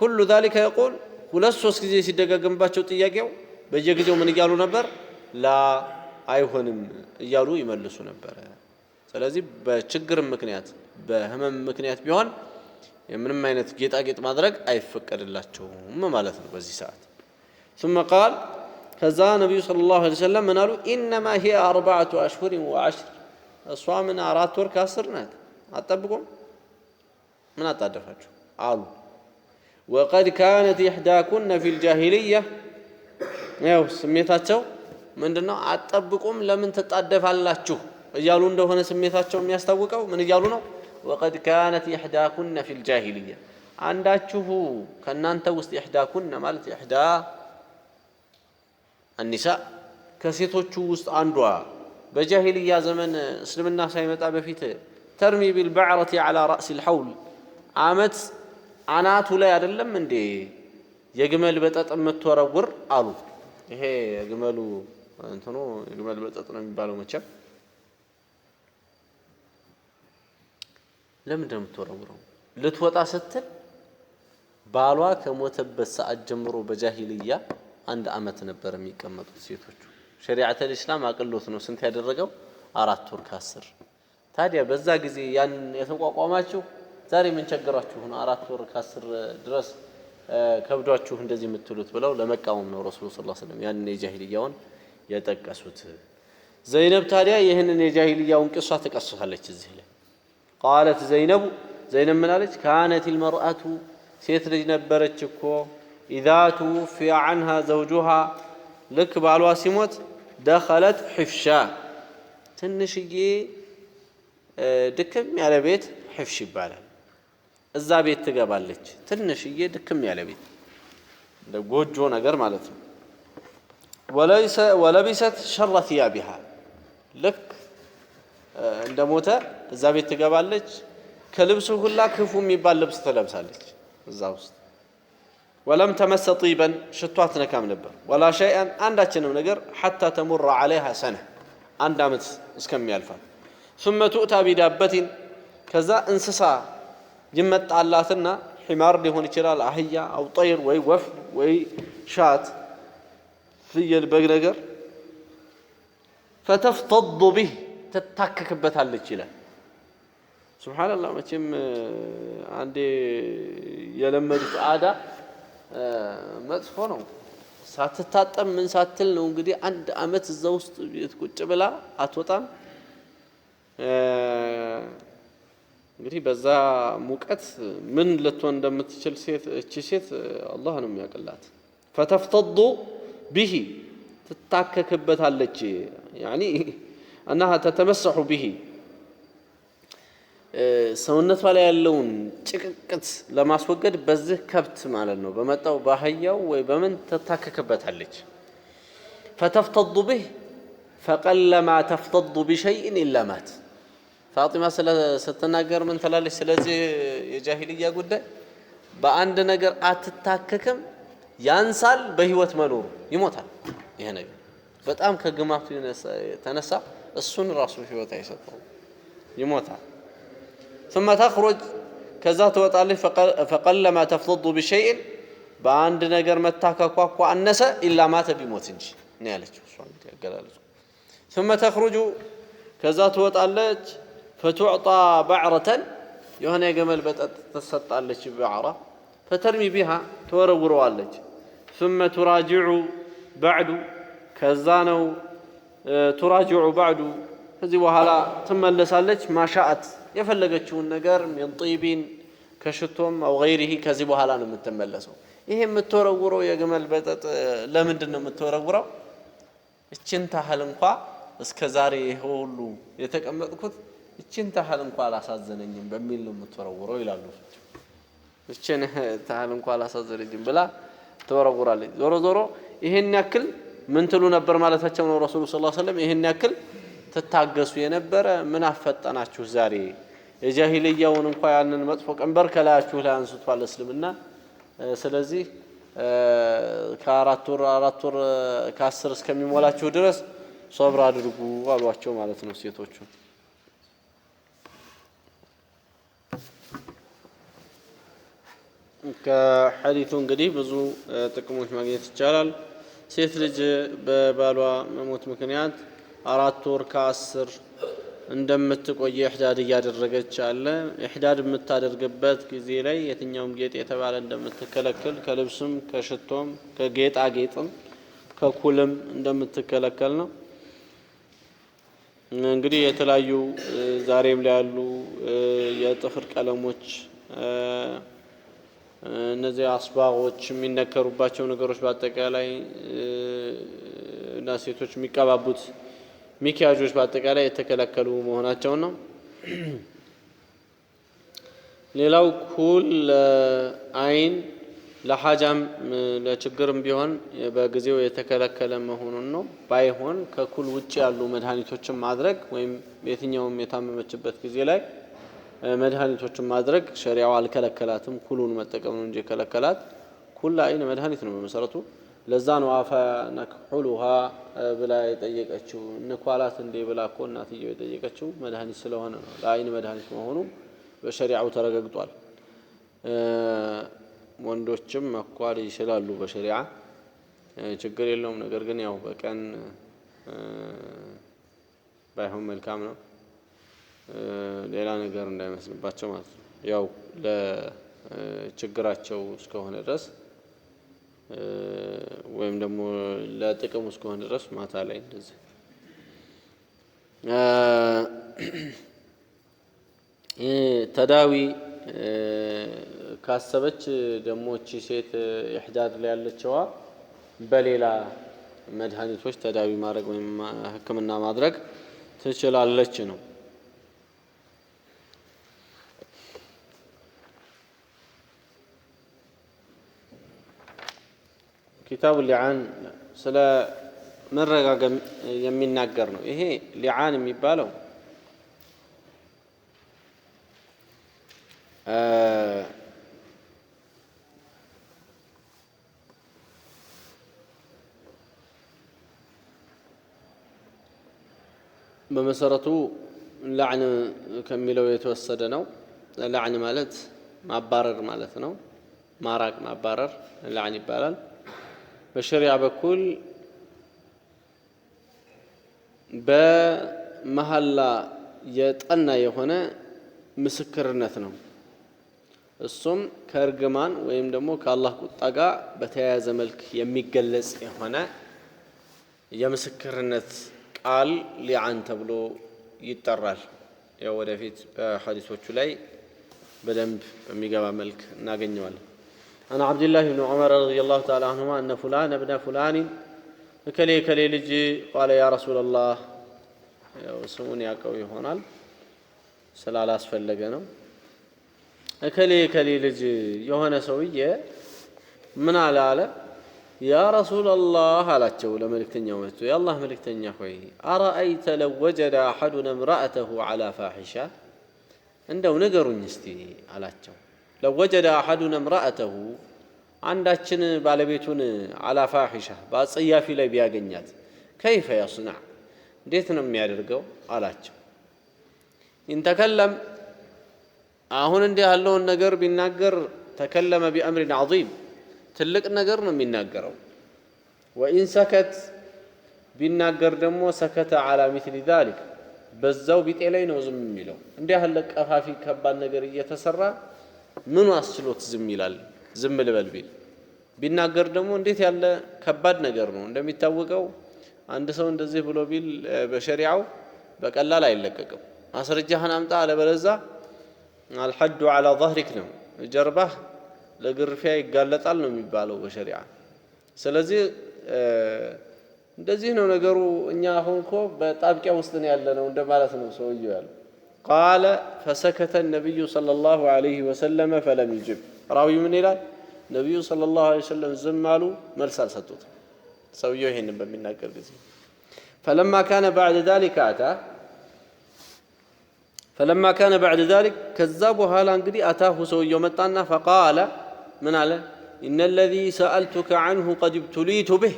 كل ذلك يقول ሁለት ሶስት ጊዜ ሲደጋገምባቸው ጥያቄው በየጊዜው ምን ይያሉ ነበር لا አይሆንም ይያሉ ይመልሱ ነበር ስለዚህ በችግር ምክንያት በህመም ምክንያት ቢሆን የምንም አይነት ጌጣጌጥ ማድረግ አይፈቀድላቸውም ማለት ነው በዚህ ሰዓት ثم قال كذا النبي صلى الله عليه وسلم قالوا انما هي 4 اشهر و10 الصوم 4 ወር ከ10 ናት አጠብቁም ምን አጣደፋችሁ አሉ وقد كانت احداكن في الجاهليه ያው ስሜታቸው ምንድነው አጠብቁም ለምን ተጣደፋላችሁ እያሉ እንደሆነ ስሜታቸው የሚያስታውቀው ምን እያሉ ነው وقد كانت احداكن في الجاهليه عنداچሁ ከናንተ ውስጥ احداكن ማለት احدى النساء ከሴቶቹ ውስጥ አንዷ በጃሂልያ ዘመን እስልምና ሳይመጣ በፊት ترمي بالبعرة على رأس الحول አመት አናቱ ላይ አይደለም እንዴ የግመል በጠጥ የምትወረውር አሉ ይሄ ግመሉ እንትኑ የግመል በጠጥ ነው የሚባለው መቼም ለምን እንደምትወረውረው ልትወጣ ስትል ባሏ ከሞተበት ሰዓት ጀምሮ በጃሂልያ አንድ አመት ነበር የሚቀመጡት ሴቶቹ ሸሪዓተል ኢስላም አቅሎት ነው ስንት ያደረገው 4 ወር ከ10 ታዲያ በዛ ጊዜ ያን የተቋቋማችሁ ዛሬ ምን ቸገራችሁ ነው 4 ወር ከ10 ድረስ ከብዷችሁ እንደዚህ የምትሉት ብለው ለመቃወም ነው ረሱል ሰለላሁ ዐለይሂ ወሰለም ያን የጃሂልያውን የጠቀሱት ዘይነብ ታዲያ ይሄንን የጃሂልያውን ቅሷ ተቀስሳለች እዚህ ላይ قالت زينب ምን አለች كانت المرأة ሴት ልጅ ነበረች እኮ اذا توفي عنها زوجها ልክ ባሏ ሲሞት دخلت حفشا ትንሽዬ ድክም ያለ ቤት حفش ይባላል እዛ ቤት ትገባለች ትንሽዬ ድክም ያለ ቤት እንደ ጎጆ ነገር ማለት ነው ولبست شر ثيابها ልክ እንደሞተ እዛ ቤት ትገባለች ከልብሱ ሁላ ክፉ የሚባል ልብስ ትለብሳለች እዛ ውስጥ ولم تمس طيبا ሽቷት ነካም ነበር ولا شيئا አንዳችንም ነገር حتى تمر عليها سنه አንድ አመት እስከሚያልፋት ثم تؤتى بدابة ከዛ እንስሳ ይመጣላትና ሒማር ሊሆን ይችላል አህያ አው ጠይር ወይ ወፍ ወይ ሻት ፍየል በግ ነገር فتفتض به ትታከክበታለች ይላል ሱብሃንአላህ መቼም አንዴ የለመዱት አዳ መጥፎ ነው ሳትታጠብ ምን ሳትል ነው እንግዲህ አንድ አመት እዛ ውስጥ ቤት ቁጭ ብላ አትወጣም እንግዲህ በዛ ሙቀት ምን ልትሆን እንደምትችል ሴት እቺ ሴት አላህ ነው የሚያቀላት فتفتض به ትታከክበታለች يعني انها تتمسح به ሰውነቷ ላይ ያለውን ጭቅቅት ለማስወገድ በዚህ ከብት ማለት ነው በመጣው ባህያው ወይ በምን ተታከከበታለች فتفتض به فقلما تفتض بشيء الا مات فاطمه ስትናገር ምን ትላለች ስለዚህ የጃሂልያ ጉዳይ በአንድ ነገር አትታከከም ያንሳል በህይወት መኖር ይሞታል ይሄ ነገር በጣም ከግማቱ ተነሳ እሱን ራሱ ህይወት አይሰጠው ይሞታል ثم تخرج ከዛ ትወጣለች فقلما تفتض بشيء በአንድ ነገር መታከኳኳ አነሰ ኢላ ማተ ቢሞት እንጂ ነው ያለችው እሷ እንግዲህ ያገላለጹ ثم تخرج ከዛ ትወጣለች فتعطى بعرة የሆነ የገመል በጠጥ ተሰጣለች بعرة فترمي بها ተወረውረዋለች ثم تراجع بعد ከዛ ነው تراجع بعد ከዚህ በኋላ ትመለሳለች ማሻአት የፈለገችውን ነገር من طيبين ከሽቶም او غيره ከዚህ በኋላ ነው የምትመለሰው ይሄ የምትወረውረው የግመል በጠጥ ለምንድን ነው የምትወረውረው እቺን ታህል እንኳን እስከ ዛሬ ሁሉ የተቀመጥኩት እቺን ታህል እንኳን አላሳዘነኝም በሚል ነው የምትወረውረው ይላሉ እቺን ታህል እንኳን አላሳዘነኝም ብላ ተወረውራለች ዞሮ ዞሮ ይሄን ያክል ምን ትሉ ነበር ማለታቸው ነው ረሱል ሰለላሁ ዐለይሂ ወሰለም ይሄን ያክል ተታገሱ የነበረ ምን አፈጠናችሁ ዛሬ የጃሂልያውን እንኳን ያንን መጥፎ ቀንበር ከላያችሁ ላይ አንስቷል እስልምና ስለዚህ ከ4 ወር ከ10 እስከሚሞላችሁ ድረስ ሶብር አድርጉ አሏቸው ማለት ነው ሴቶቹ ከሐዲሱ እንግዲህ ብዙ ጥቅሞች ማግኘት ይቻላል ሴት ልጅ በባሏ መሞት ምክንያት 4 ወር ከ10 እንደምትቆይ ኢህዳድ ያደረገች አለ ኢህዳድ የምታደርግበት ጊዜ ላይ የትኛውም ጌጥ የተባለ እንደምትከለከል ከልብስም ከሽቶም ከጌጣጌጥም ከኩልም እንደምትከለከል ነው እንግዲህ የተለያዩ ዛሬም ላይ ያሉ የጥፍር ቀለሞች እነዚህ አስባጎች የሚነከሩባቸው ነገሮች በአጠቃላይ እና ሴቶች የሚቀባቡት ሚኪያጆች በአጠቃላይ የተከለከሉ መሆናቸው ነው ሌላው ኩል አይን ለሐጃም ለችግርም ቢሆን በጊዜው የተከለከለ መሆኑን ነው ባይሆን ከኩል ውጪ ያሉ መድኃኒቶችን ማድረግ ወይም የትኛውም የታመመችበት ጊዜ ላይ መድኃኒቶችን ማድረግ ሸሪዓው አልከለከላትም ኩሉን መጠቀም ነው እንጂ ከለከላት ኩል አይን መድኃኒት ነው በመሰረቱ ለዛ ነው አፋ ነክሁሉሃ ብላ የጠየቀችው እንኳላት እንደ ብላ እኮ እናትየው የጠየቀችው መድኃኒት ስለሆነ ነው ለአይን መድኃኒት መሆኑ በሸሪዓው ተረጋግጧል ወንዶችም መኳል ይችላሉ በሸሪዓ ችግር የለውም ነገር ግን ያው በቀን ባይሆን መልካም ነው ሌላ ነገር እንዳይመስልባቸው ማለት ነው ያው ለችግራቸው እስከሆነ ድረስ ወይም ደግሞ ለጥቅሙ እስከሆነ ድረስ ማታ ላይ እንደዚህ ተዳዊ ካሰበች ደግሞ እቺ ሴት ኢህዳድ ላይ ያለችዋ በሌላ መድኃኒቶች ተዳዊ ማድረግ ወይም ህክምና ማድረግ ትችላለች ነው كتاب اللعان ስለ መረጋገም የሚናገር ነው ይሄ ሊዓን የሚባለው በመሰረቱ لعن ከሚለው የተወሰደ ነው لعن ማለት ማባረር ማለት ነው ማራቅ ማባረር لعن ይባላል በሸሪዓ በኩል በመሐላ የጠና የሆነ ምስክርነት ነው እሱም ከርግማን ወይም ደግሞ ከአላህ ቁጣ ጋር በተያያዘ መልክ የሚገለጽ የሆነ የምስክርነት ቃል ሊዓን ተብሎ ይጠራል ያው ወደፊት በሐዲሶቹ ላይ በደንብ በሚገባ መልክ እናገኘዋለን أنا عبد الله بن عمر رضي الله تعالى عنهما أن فلان ابن فلان كلي لجي قال يا رسول الله وسمون يا قوي هونال سلال أسفلقه ነው كلي لجي يوهنا سوية من على يا رسول الله አላቸው ለመልእክተኛው መጥቶ يا الله መልእክተኛ ሆይ أرأيت لو وجد أحدنا امرأته على فاحشة እንደው ንገሩኝ እስቲ አላቸው لو وجد أحدنا امرأته عندችን ባለቤቱን على فاحشة በአጸያፊ ላይ ቢያገኛት كيف يصنع እንዴት ነው የሚያደርገው አላቸው إن تكلم አሁን እንዲህ ያለውን ነገር ቢናገር تكلم بأمر عظيم ትልቅ ነገር ነው የሚናገረው وإن سكت ቢናገር ደግሞ سكت على مثل ذلك በዛው ቢጤ ላይ ነው ዝም የሚለው እንዲህ ያለ ቀፋፊ ከባድ ነገር እየተሰራ ምን አስችሎት ዝም ይላል ዝም ልበል ቢል ቢናገር ደግሞ እንዴት ያለ ከባድ ነገር ነው እንደሚታወቀው አንድ ሰው እንደዚህ ብሎ ቢል በሸሪዓው በቀላል አይለቀቅም ማስረጃህን አምጣ አለበለዛ الحد على ظهرك ነው ጀርባህ ለግርፊያ ይጋለጣል ነው የሚባለው በሸሪዓ ስለዚህ እንደዚህ ነው ነገሩ እኛ አሁን እኮ በጣብቂያ ውስጥ ነው ያለነው እንደማለት ነው ሰውየው ያለው قال فسكت النبي صلى الله عليه وسلم فلم يجب راوي من ይላል ነብዩ صلى الله عليه وسلم ዝም አሉ መልስ አልሰጡት ሰውየው ይሄንን በሚናገር ጊዜ فلما كان بعد ذلك كذا በኋላ እንግዲህ አታሁ ሰውየው መጣና فقال من አለ ان الذي سألتك عنه قد ابتليت به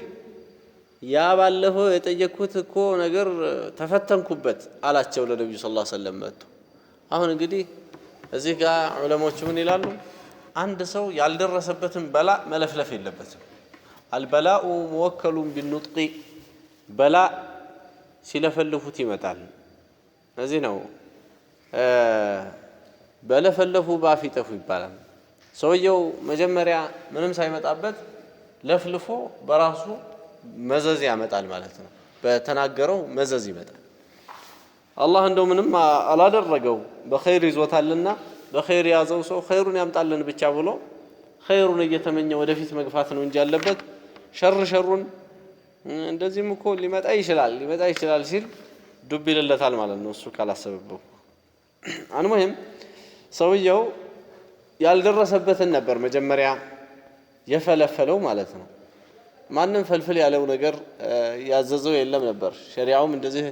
ያ ባለፈው የጠየቅኩት እኮ ነገር ተፈተንኩበት አላቸው ለነብዩ ሰለላሁ ዐለይሂ ወሰለም መጥቶ አሁን እንግዲህ እዚህ ጋር ዑለሞች ምን ይላሉ አንድ ሰው ያልደረሰበትን በላ መለፍለፍ የለበትም البلاء موكل بالنطق بلاء ሲለፈልፉት ይመጣል እዚህ ነው በለፈለፉ ባፊጠፉ ይባላል ሰውየው መጀመሪያ ምንም ሳይመጣበት ለፍልፎ በራሱ መዘዝ ያመጣል ማለት ነው በተናገረው መዘዝ ይመጣል አላህ እንደው ምንም አላደረገው በኸይር ይዞታልና በኸይር ያዘው ሰው ኸይሩን ያምጣልን ብቻ ብሎ ኸይሩን እየተመኘ ወደፊት መግፋት ነው እንጂ ያለበት ሸሩን እንደዚህም እኮ ሊመጣ ይችላል ሲል ዱብ ይለለታል ማለት ነው እሱ ካላሰበበው አንሙህም ሰውየው ያልደረሰበትን ነበር መጀመሪያ የፈለፈለው ማለት ነው ማንንም ፈልፈል ያለው ነገር ያዘዘው የለም ነበር ሸሪዓውም እንደዚህ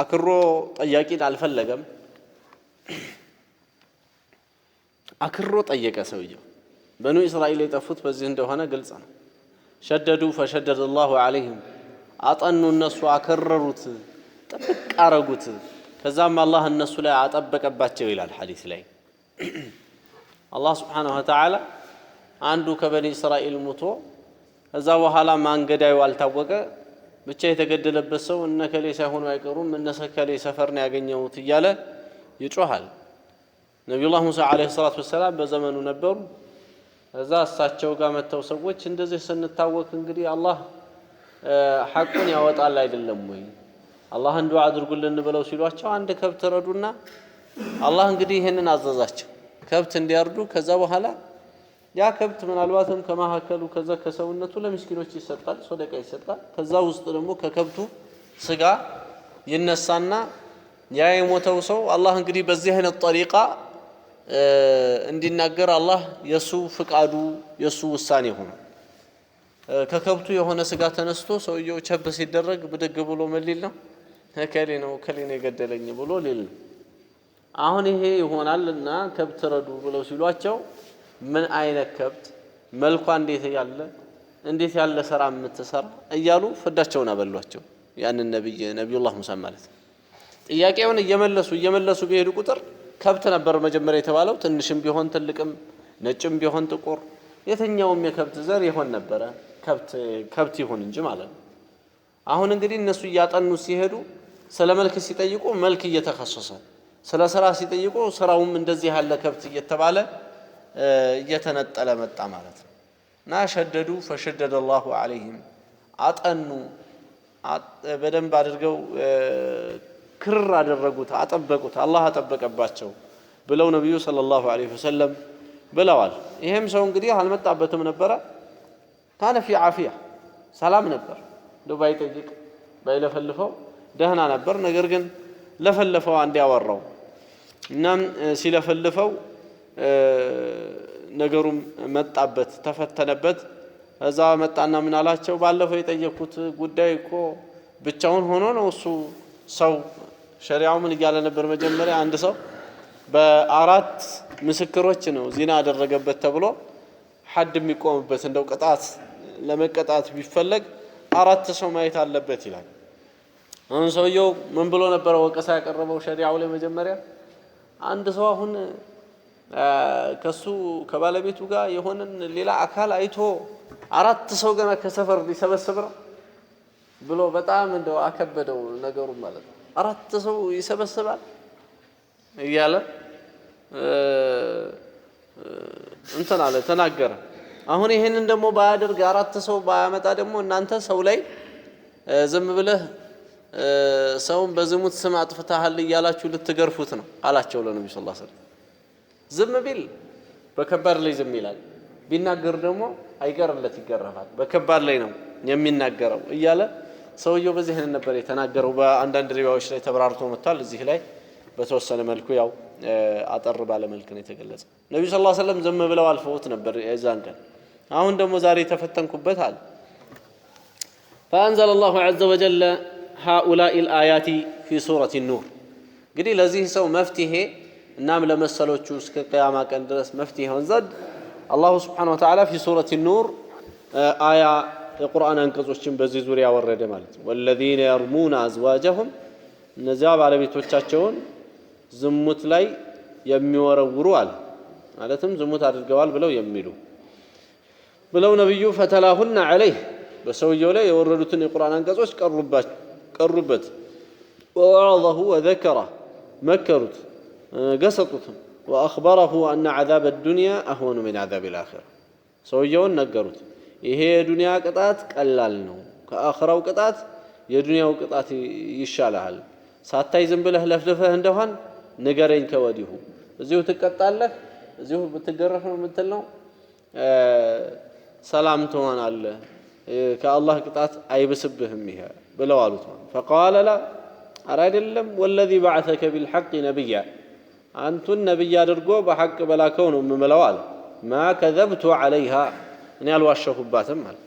አክሮ ጠያቂን አልፈለገም አክሮ ጠየቀ ሰውየው በኑ እስራኤል የጠፉት በዚህ እንደሆነ ግልጽ ነው ሸደዱ فشدد الله عليهم አጠኑ እነሱ አከረሩት ጥብቅ አረጉት ከዛም አላህ እነሱ ላይ አጠበቀባቸው ይላል ሐዲስ ላይ አላህ ስብሓነሁ ወተዓላ አንዱ ከበኒ እስራኤል ሞቶ እዛ በኋላ ማንገዳዩ አልታወቀ ብቻ የተገደለበት ሰው እነከሌ ሳይሆኑ አይቀሩም እነሰከሌ ሰፈር ነው ያገኘሁት እያለ ይጮሃል። ነቢዩላህ ሙሳ ዓለይሂ ሰላቱ ወሰላም በዘመኑ ነበሩ። እዛ እሳቸው ጋር መተው ሰዎች እንደዚህ ስንታወቅ እንግዲህ አላህ ሐቁን ያወጣል አይደለም ወይ አላህን ዱዓ አድርጉልን ብለው ሲሏቸው አንድ ከብት ረዱና አላህ እንግዲህ ይሄንን አዘዛቸው ከብት እንዲያርዱ። ከዛ በኋላ ያ ከብት ምናልባትም ከማሃከሉ ከዛ ከሰውነቱ ለምስኪኖች ይሰጣል፣ ሶደቃ ይሰጣል። ከዛ ውስጥ ደግሞ ከከብቱ ስጋ ይነሳና ያ የሞተው ሰው አላህ እንግዲህ በዚህ አይነት ጠሪቃ እንዲናገር አላህ የሱ ፍቃዱ የሱ ውሳኔ ሆነ። ከከብቱ የሆነ ስጋ ተነስቶ ሰውየው ቸብ ሲደረግ ብድግ ብሎ መሊል ነው ከሌ ነው የገደለኝ ብሎ ሊል ነው። አሁን ይሄ ይሆናልና ከብት ረዱ ብለው ሲሏቸው ምን አይነት ከብት መልኳ እንዴት ያለ ስራ የምትሰራ እያሉ ፍዳቸውን አበሏቸው። ያንን ነብዩላህ ሙሳ ማለት ጥያቄውን እየመለሱ በሄዱ ቁጥር ከብት ነበር መጀመሪያ የተባለው። ትንሽም ቢሆን ትልቅም ነጭም ቢሆን ጥቁር የትኛውም የከብት ዘር ይሆን ነበረ ከብት ይሁን እንጂ ማለት ነው። አሁን እንግዲህ እነሱ እያጠኑ ሲሄዱ ስለ መልክ ሲጠይቁ መልክ እየተከሰሰ ስለ ስራ ሲጠይቁ ስራውም እንደዚህ ያለ ከብት እየተባለ እየተነጠለ መጣ ማለት ነው። እና ሸደዱ ፈሸደደ አላሁ ዐለይሂም አጠኑ በደንብ አድርገው ክር አደረጉት አጠበቁት አላህ አጠበቀባቸው ብለው ነብዩ ሰለላሁ ዐለይሂ ወሰለም ብለዋል። ይሄም ሰው እንግዲህ አልመጣበትም ነበረ ካነ ፊ ዓፊያ ሰላም ነበር እንደው ባይጠይቅ ባይለፈልፈው ደህና ነበር። ነገር ግን ለፈለፈው አንድ ያወራው እናም ሲለፈልፈው ነገሩም መጣበት ተፈተነበት። እዛ መጣና ምን አላቸው ባለፈው የጠየቁት ጉዳይ እኮ ብቻውን ሆኖ ነው እሱ ሰው ሸሪዓው ምን ይያለ ነበር መጀመሪያ አንድ ሰው በአራት ምስክሮች ነው ዚና አደረገበት ተብሎ ሐድ የሚቆምበት እንደው ቅጣት ለመቀጣት ቢፈለግ አራት ሰው ማየት አለበት ይላል። አሁን ሰውየው ምን ብሎ ነበር ወቀሳ ያቀረበው ሸሪዓው ላይ መጀመሪያ አንድ ሰው አሁን ከሱ ከባለቤቱ ጋር የሆነን ሌላ አካል አይቶ አራት ሰው ገና ከሰፈር ሊሰበስብ ነው ብሎ በጣም እንደው አከበደው ነገሩ ማለት ነው። አራት ሰው ይሰበስባል እያለ እንትን አለ ተናገረ። አሁን ይሄንን ደግሞ ባያደርግ አራት ሰው ባያመጣ ደግሞ እናንተ ሰው ላይ ዝም ብለህ ሰውን በዝሙት ስም አጥፍተሃል እያላችሁ ልትገርፉት ነው አላቸው ለነብዩ ሰለላሁ ዐለይሂ ወሰለም። ዝም ቢል በከባድ ላይ ዝም ይላል፣ ቢናገር ደግሞ አይቀርለት ይገረፋል። በከባድ ላይ ነው የሚናገረው እያለ ሰውየው በዚህ አይነት ነበር የተናገረው። በአንዳንድ ሪዋዮች ላይ ተብራርቶ መጥቷል። እዚህ ላይ በተወሰነ መልኩ ያው አጠር ባለ መልኩ ነው የተገለጸ። ነብዩ ሰለላሁ ዐለይሂ ወሰለም ዝም ብለው አልፈውት ነበር የዛን ቀን። አሁን ደግሞ ዛሬ ተፈተንኩበት አለ። فأنزل الله عز وجل هؤلاء الآيات في سورة النور እንግዲህ ለዚህ ሰው መፍትሄ እናም ለመሰሎቹ እስከ ቂያማ ቀን ድረስ መፍትሄ ሆን ዘንድ አላሁ ሱብሓነሁ ወተዓላ في سورة النور አያ የቁርአን አንቀጾችን በዚህ ዙሪያ ወረደ ማለት ነው። والذين يرمون أزواجهم እነዚያ ባለቤቶቻቸውን ዝሙት ላይ የሚወረውሩ አለ ማለትም ዝሙት አድርገዋል ብለው የሚሉ ብለው ነብዩ ፈተላሁና عليه በሰውየው ላይ የወረዱትን የቁርአን አንቀጾች ቀሩበት ووعظه وذكره መከሩት ገሰጡት وأخبره أن عذاب الدنيا أهون من عذاب الآخرة ሰውየውን ነገሩት ይሄ የዱንያ ቅጣት ቀላል ነው ከአኺራው ቅጣት የዱንያው ቅጣት ይሻላል ሳታይ ዝም ብለህ ለፍልፈህ እንደሆን ንገረኝ ከወዲሁ እዚሁ ትቀጣለህ እዚሁ ብትገረፍ ነው የምትል ነው ሰላም ትሆናለህ ከአላህ ቅጣት አይብስብህም ይሄ ብለው አሉት። فقال لا አይደለም والذي بعثك بالحق نبيا አንቱን ነብይ አድርጎ በሐቅ በላከው ነው የምመለው አለ። ما كذبت عليها እኔ አልዋሸሁባትም አለ።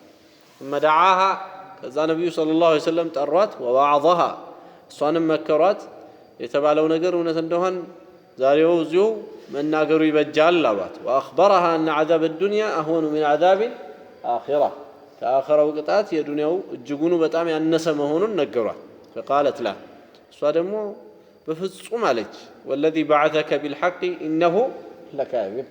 ثم دعاها ከዛ ነብዩ ሰለላሁ ዐለይሂ ወሰለም ጠሯት ووعظها እሷንም መከሯት የተባለው ነገር እውነት እንደሆነ ዛሬው እዚሁ መናገሩ ይበጃል አሏት። وأخبرها أن عذاب الدنيا أهون من عذاب الآخرة ከአኺራው ቅጣት የዱንያው እጅጉኑ በጣም ያነሰ መሆኑን ነገሯት። فقالت لا እሷ ደግሞ በፍጹም አለች والذي بعثك بالحق إنه لكاذب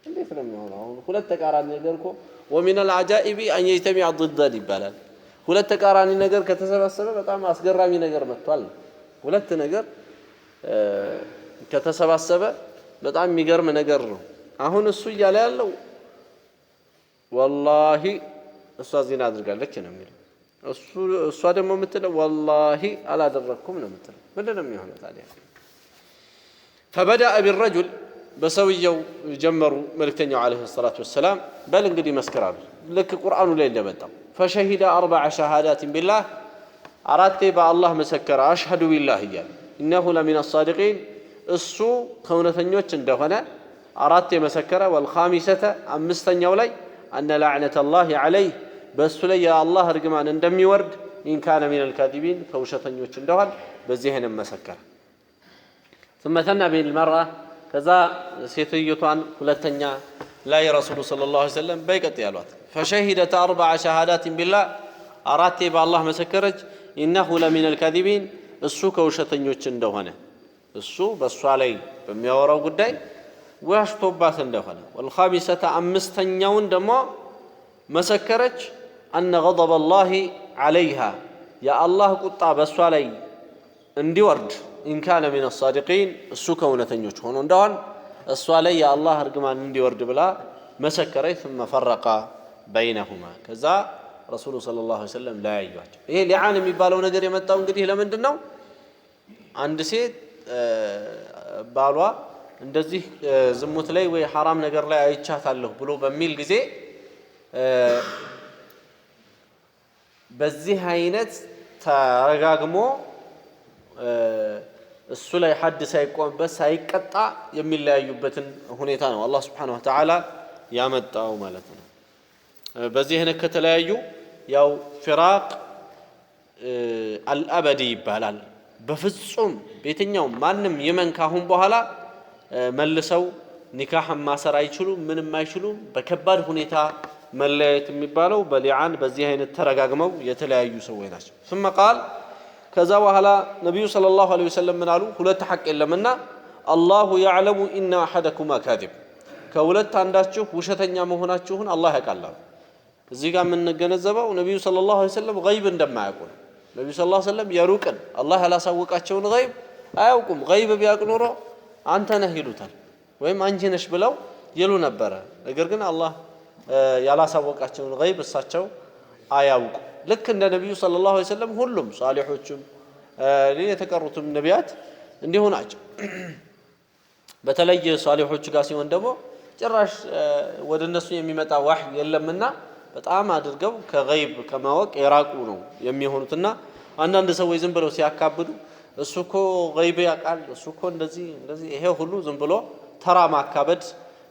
እንዴት ነው የሚሆነው? አሁን ሁለት ተቃራኒ ነገር እኮ ومن العجائب أن يجتمع ضدان ይባላል። ሁለት ተቃራኒ ነገር ከተሰባሰበ በጣም አስገራሚ ነገር መጥቷል። ሁለት ነገር ከተሰባሰበ በጣም የሚገርም ነገር ነው። አሁን እሱ እያለ ያለው ወላሂ እሷ ዚና አድርጋለች ነው የሚለው። እሷ ደግሞ የምትለው ወላሂ አላደረኩም ነው የምትለው። ምንድን ነው የሚሆነው ታዲያ? فبدأ بالرجل በሰውየው ጀመሩ መልእክተኛው عليه الصلاة والسلام በል እንግዲህ መስክራሉ ልክ ቁርአኑ ላይ እንደመጣው فشهد 4 شهادات بالله አራቴ በአላህ መሰከረ አሽሀዱ ቢላህ እያለ إنه لمن الصادقين እሱ ከእውነተኞች እንደሆነ አራቴ መሰከረ والخامسة አምስተኛው ላይ أن لعنة الله عليه በሱ ላይ የአላህ እርግማን እንደሚወርድ إن كان من الكاذبين ከውሸተኞች እንደሆነ በዚህንም መሰከረ ثم ثنى بالمرأة ከዛ ሴትዮቷን ሁለተኛ ላይ ረሱሉ ሰለላሁ ዐለይሂ ወሰለም በይቀጥ ያሏት فشهدت 4 شهادات بالله አራቴ በአላህ መሰከረች إنه لمن الكاذبين እሱ ከውሸተኞች እንደሆነ እሱ በሷ ላይ በሚያወራው ጉዳይ ዋሽቶባት እንደሆነ والخامسة አምስተኛውን ደግሞ መሰከረች أن غضب الله عليها يا الله ቁጣ በሷ ላይ እንዲወርድ إن كان من الصادقين እሱ ከእውነተኞች ሆኖ እንደሆነ እሷ ላይ የአላህ እርግማን እንዲወርድ ብላ መሰከረች ثم فرق بينهما ከዛ ረሱሉ ሰለላሁ ዐለይሂ ወሰለም ለያዩአቸው። ይሄ ሊዓን የሚባለው ነገር የመጣው እንግዲህ ለምንድን ነው? አንድ ሴት ባሏ እንደዚህ ዝሙት ላይ ወይ ሐራም ነገር ላይ አይቻታለሁ ብሎ በሚል ጊዜ በዚህ አይነት ተረጋግሞ እሱ ላይ ሐድ ሳይቆምበት ሳይቀጣ የሚለያዩበትን ሁኔታ ነው አላህ Subhanahu Wa Ta'ala ያመጣው ማለት ነው። በዚህ አይነት ከተለያዩ ያው ፍራቅ አልአበዲ ይባላል። በፍጹም በየትኛው ማንም የመን ካሁን በኋላ መልሰው ኒካህ ማሰር አይችሉም፣ ምንም አይችሉም። በከባድ ሁኔታ መለያየት የሚባለው በሊዓን በዚህ አይነት ተረጋግመው የተለያዩ ሰዎች ናቸው። ثم قال ከዛ በኋላ ነብዩ ሰለላሁ ዐለይሂ ወሰለም ምን አሉ? ሁለት ሐቅ የለምና አላሁ يعلم ان احدكما كاذب ከሁለት አንዳችሁ ውሸተኛ መሆናችሁን አላህ ያውቃል። እዚህ ጋር የምንገነዘበው ነብዩ ሰለላሁ ዐለይሂ ወሰለም ገይብ እንደማያውቁ ነው። ነብዩ ሰለላሁ ዐለይሂ ወሰለም የሩቅን አላህ ያላሳወቃቸውን ገይብ አያውቁም። ገይብ ቢያውቁ ኖሮ አንተ ነህ ይሉታል ወይም አንቺ ነሽ ብለው ይሉ ነበር። ነገር ግን አላህ ያላሳወቃቸውን ገይብ እሳቸው አያውቁ። ልክ እንደ ነብዩ ሰለላሁ ዐለይሂ ወሰለም ሁሉም ሷሊሖችም የተቀሩትም ነቢያት እንዲሁ ናቸው። በተለይ ሷሊሖች ጋር ሲሆን ደግሞ ጭራሽ ወደ እነሱ የሚመጣ ወህይ የለምና በጣም አድርገው ከገይብ ከማወቅ የራቁ ነው የሚሆኑትና አንዳንድ ሰዎች ዝም ብለው ሲያካብዱ እሱ እኮ ገይብ ያውቃል እሱ እኮ እንደዚህ ይሄ ሁሉ ዝም ብሎ ተራ ማካበድ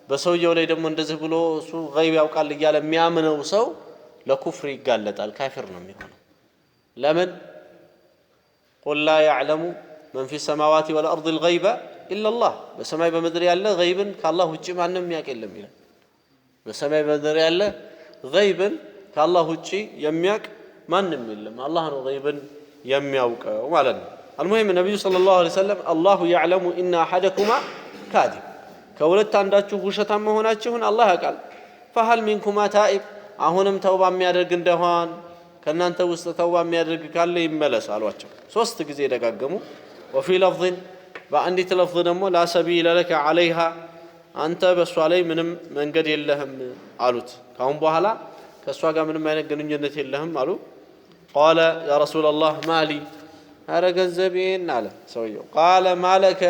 በሰውየው ላይ ደግሞ እንደዚህ ብሎ እሱ ገይብ ያውቃል እያለ የሚያምነው ሰው ለኩፍር ይጋለጣል፣ ካፊር ነው የሚሆነው። ለምን قل لا يعلم من في السماوات والأرض الغيب إلا الله በሰማይ በምድር ያለ ገይብን ከአላህ ውጪ ማንም የሚያውቅ የለም ይላል። በሰማይ በምድር ያለ ገይብን ከአላህ ውጪ የሚያውቅ ማንም የለም፣ አላህ ነው ገይብን የሚያውቀው ማለት ነው። المهم ነብዩ ሰለላሁ ዐለይሂ ወሰለም الله يعلم ان احدكما كاذب ከሁለት አንዳችሁ ውሸታም መሆናችሁን አላህ ያውቃል። فهل منكما تائب አሁንም ተውባ የሚያደርግ እንደሆን ከናንተ ውስጥ ተውባ የሚያደርግ ካለ ይመለስ አሏቸው። ሶስት ጊዜ ደጋገሙ። وفي لفظ በአንዲት ለፍዝ ደግሞ لا سبيل لك عليها አንተ በሷ ላይ ምንም መንገድ የለህም አሉት። ካሁን በኋላ ከሷ ጋር ምንም አይነት ግንኙነት የለህም አሉ። قال يا رسول الله مالي አረ ገንዘቤን አለ ሰውየው። قال ما لك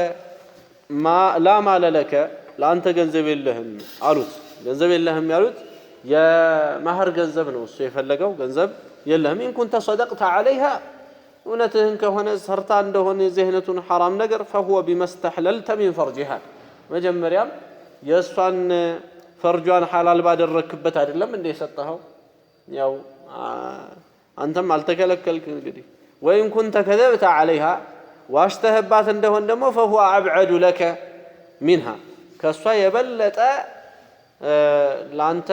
ما لا مال لك ለአንተ ገንዘብ የለህም አሉት። ገንዘብ የለህም ያሉት የማህር ገንዘብ ነው እሱ የፈለገው ገንዘብ የለህም። إن كنت صدقت عليها እውነትህን ከሆነ ሰርታ እንደሆነ የዚህነቱን ሐራም ነገር فهو بما استحللت من فرجها መጀመሪያም የእሷን ፈርጇን ሐላል ባደረክበት አይደለም እንደ የሰጠኸው ያው አንተም አልተከለከልክ እንግዲህ وإن كنت كذبت عليها واشتهبات እንደሆነ ደግሞ فهو أبعد لك منها ከሷ የበለጠ ላንተ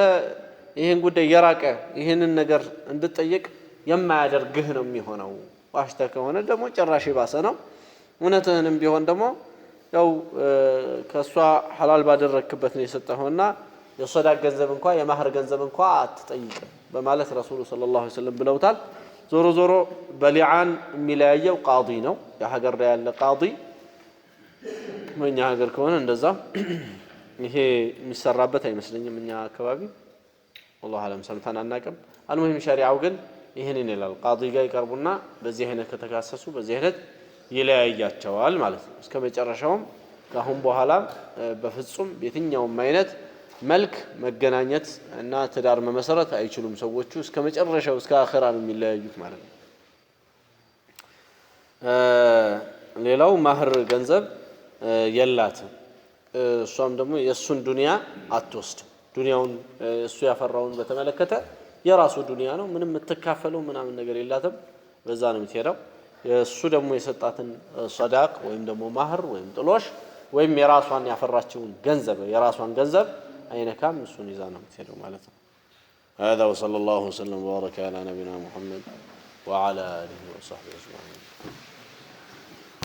ይሄን ጉዳይ የራቀ ይሄንን ነገር እንድትጠይቅ የማያደርግህ ነው የሚሆነው። ዋሽተ ከሆነ ደግሞ ጭራሽ ባሰ ነው። እውነትህንም ቢሆን ደግሞ ያው ከሷ ሐላል ባደረክበት ነው የሰጠኸውና የሰዳቅ ገንዘብ እንኳን የማህር ገንዘብ እንኳን አትጠይቅም በማለት ረሱሉ ሰለላሁ ዐለይሂ ወሰለም ብለውታል። ዞሮ ዞሮ በሊዓን የሚለያየው ቃዲ ነው። የሀገር ላይ ያለ ቃዲ በእኛ ሀገር ከሆነ እንደዛ ይሄ የሚሰራበት አይመስለኝም እኛ አካባቢ والله አለም ሰምተን አናውቅም። አልሙሂም ሸሪዓው ግን ይሄንን ይላል። ቃዲ ጋር ይቀርቡና በዚህ አይነት ከተካሰሱ በዚህ አይነት ይለያያቸዋል ማለት ነው። እስከ መጨረሻውም ካሁን በኋላ በፍጹም የትኛውም አይነት መልክ መገናኘት እና ትዳር መመሰረት አይችሉም ሰዎቹ እስከ መጨረሻው እስከ አኺራ ነው የሚለያዩት ማለት ነው። ሌላው ማህር ገንዘብ የላትም። እሷም ደግሞ የሱን ዱንያ አትወስድም። ዱንያውን እሱ ያፈራውን በተመለከተ የራሱ ዱንያ ነው። ምንም የምትካፈለው ምናምን ነገር የላትም። በዛ ነው የምትሄደው። እሱ ደግሞ የሰጣትን ሰዳቅ ወይም ደግሞ ማህር ወይም ጥሎሽ ወይም የራሷን ያፈራችውን ገንዘብ የራሷን ገንዘብ አይነካም። እሱን ይዛ ነው የምትሄደው ማለት ነው። هذا وصلى الله وسلم وبارك على نبينا محمد وعلى آله وصحبه أجمعين.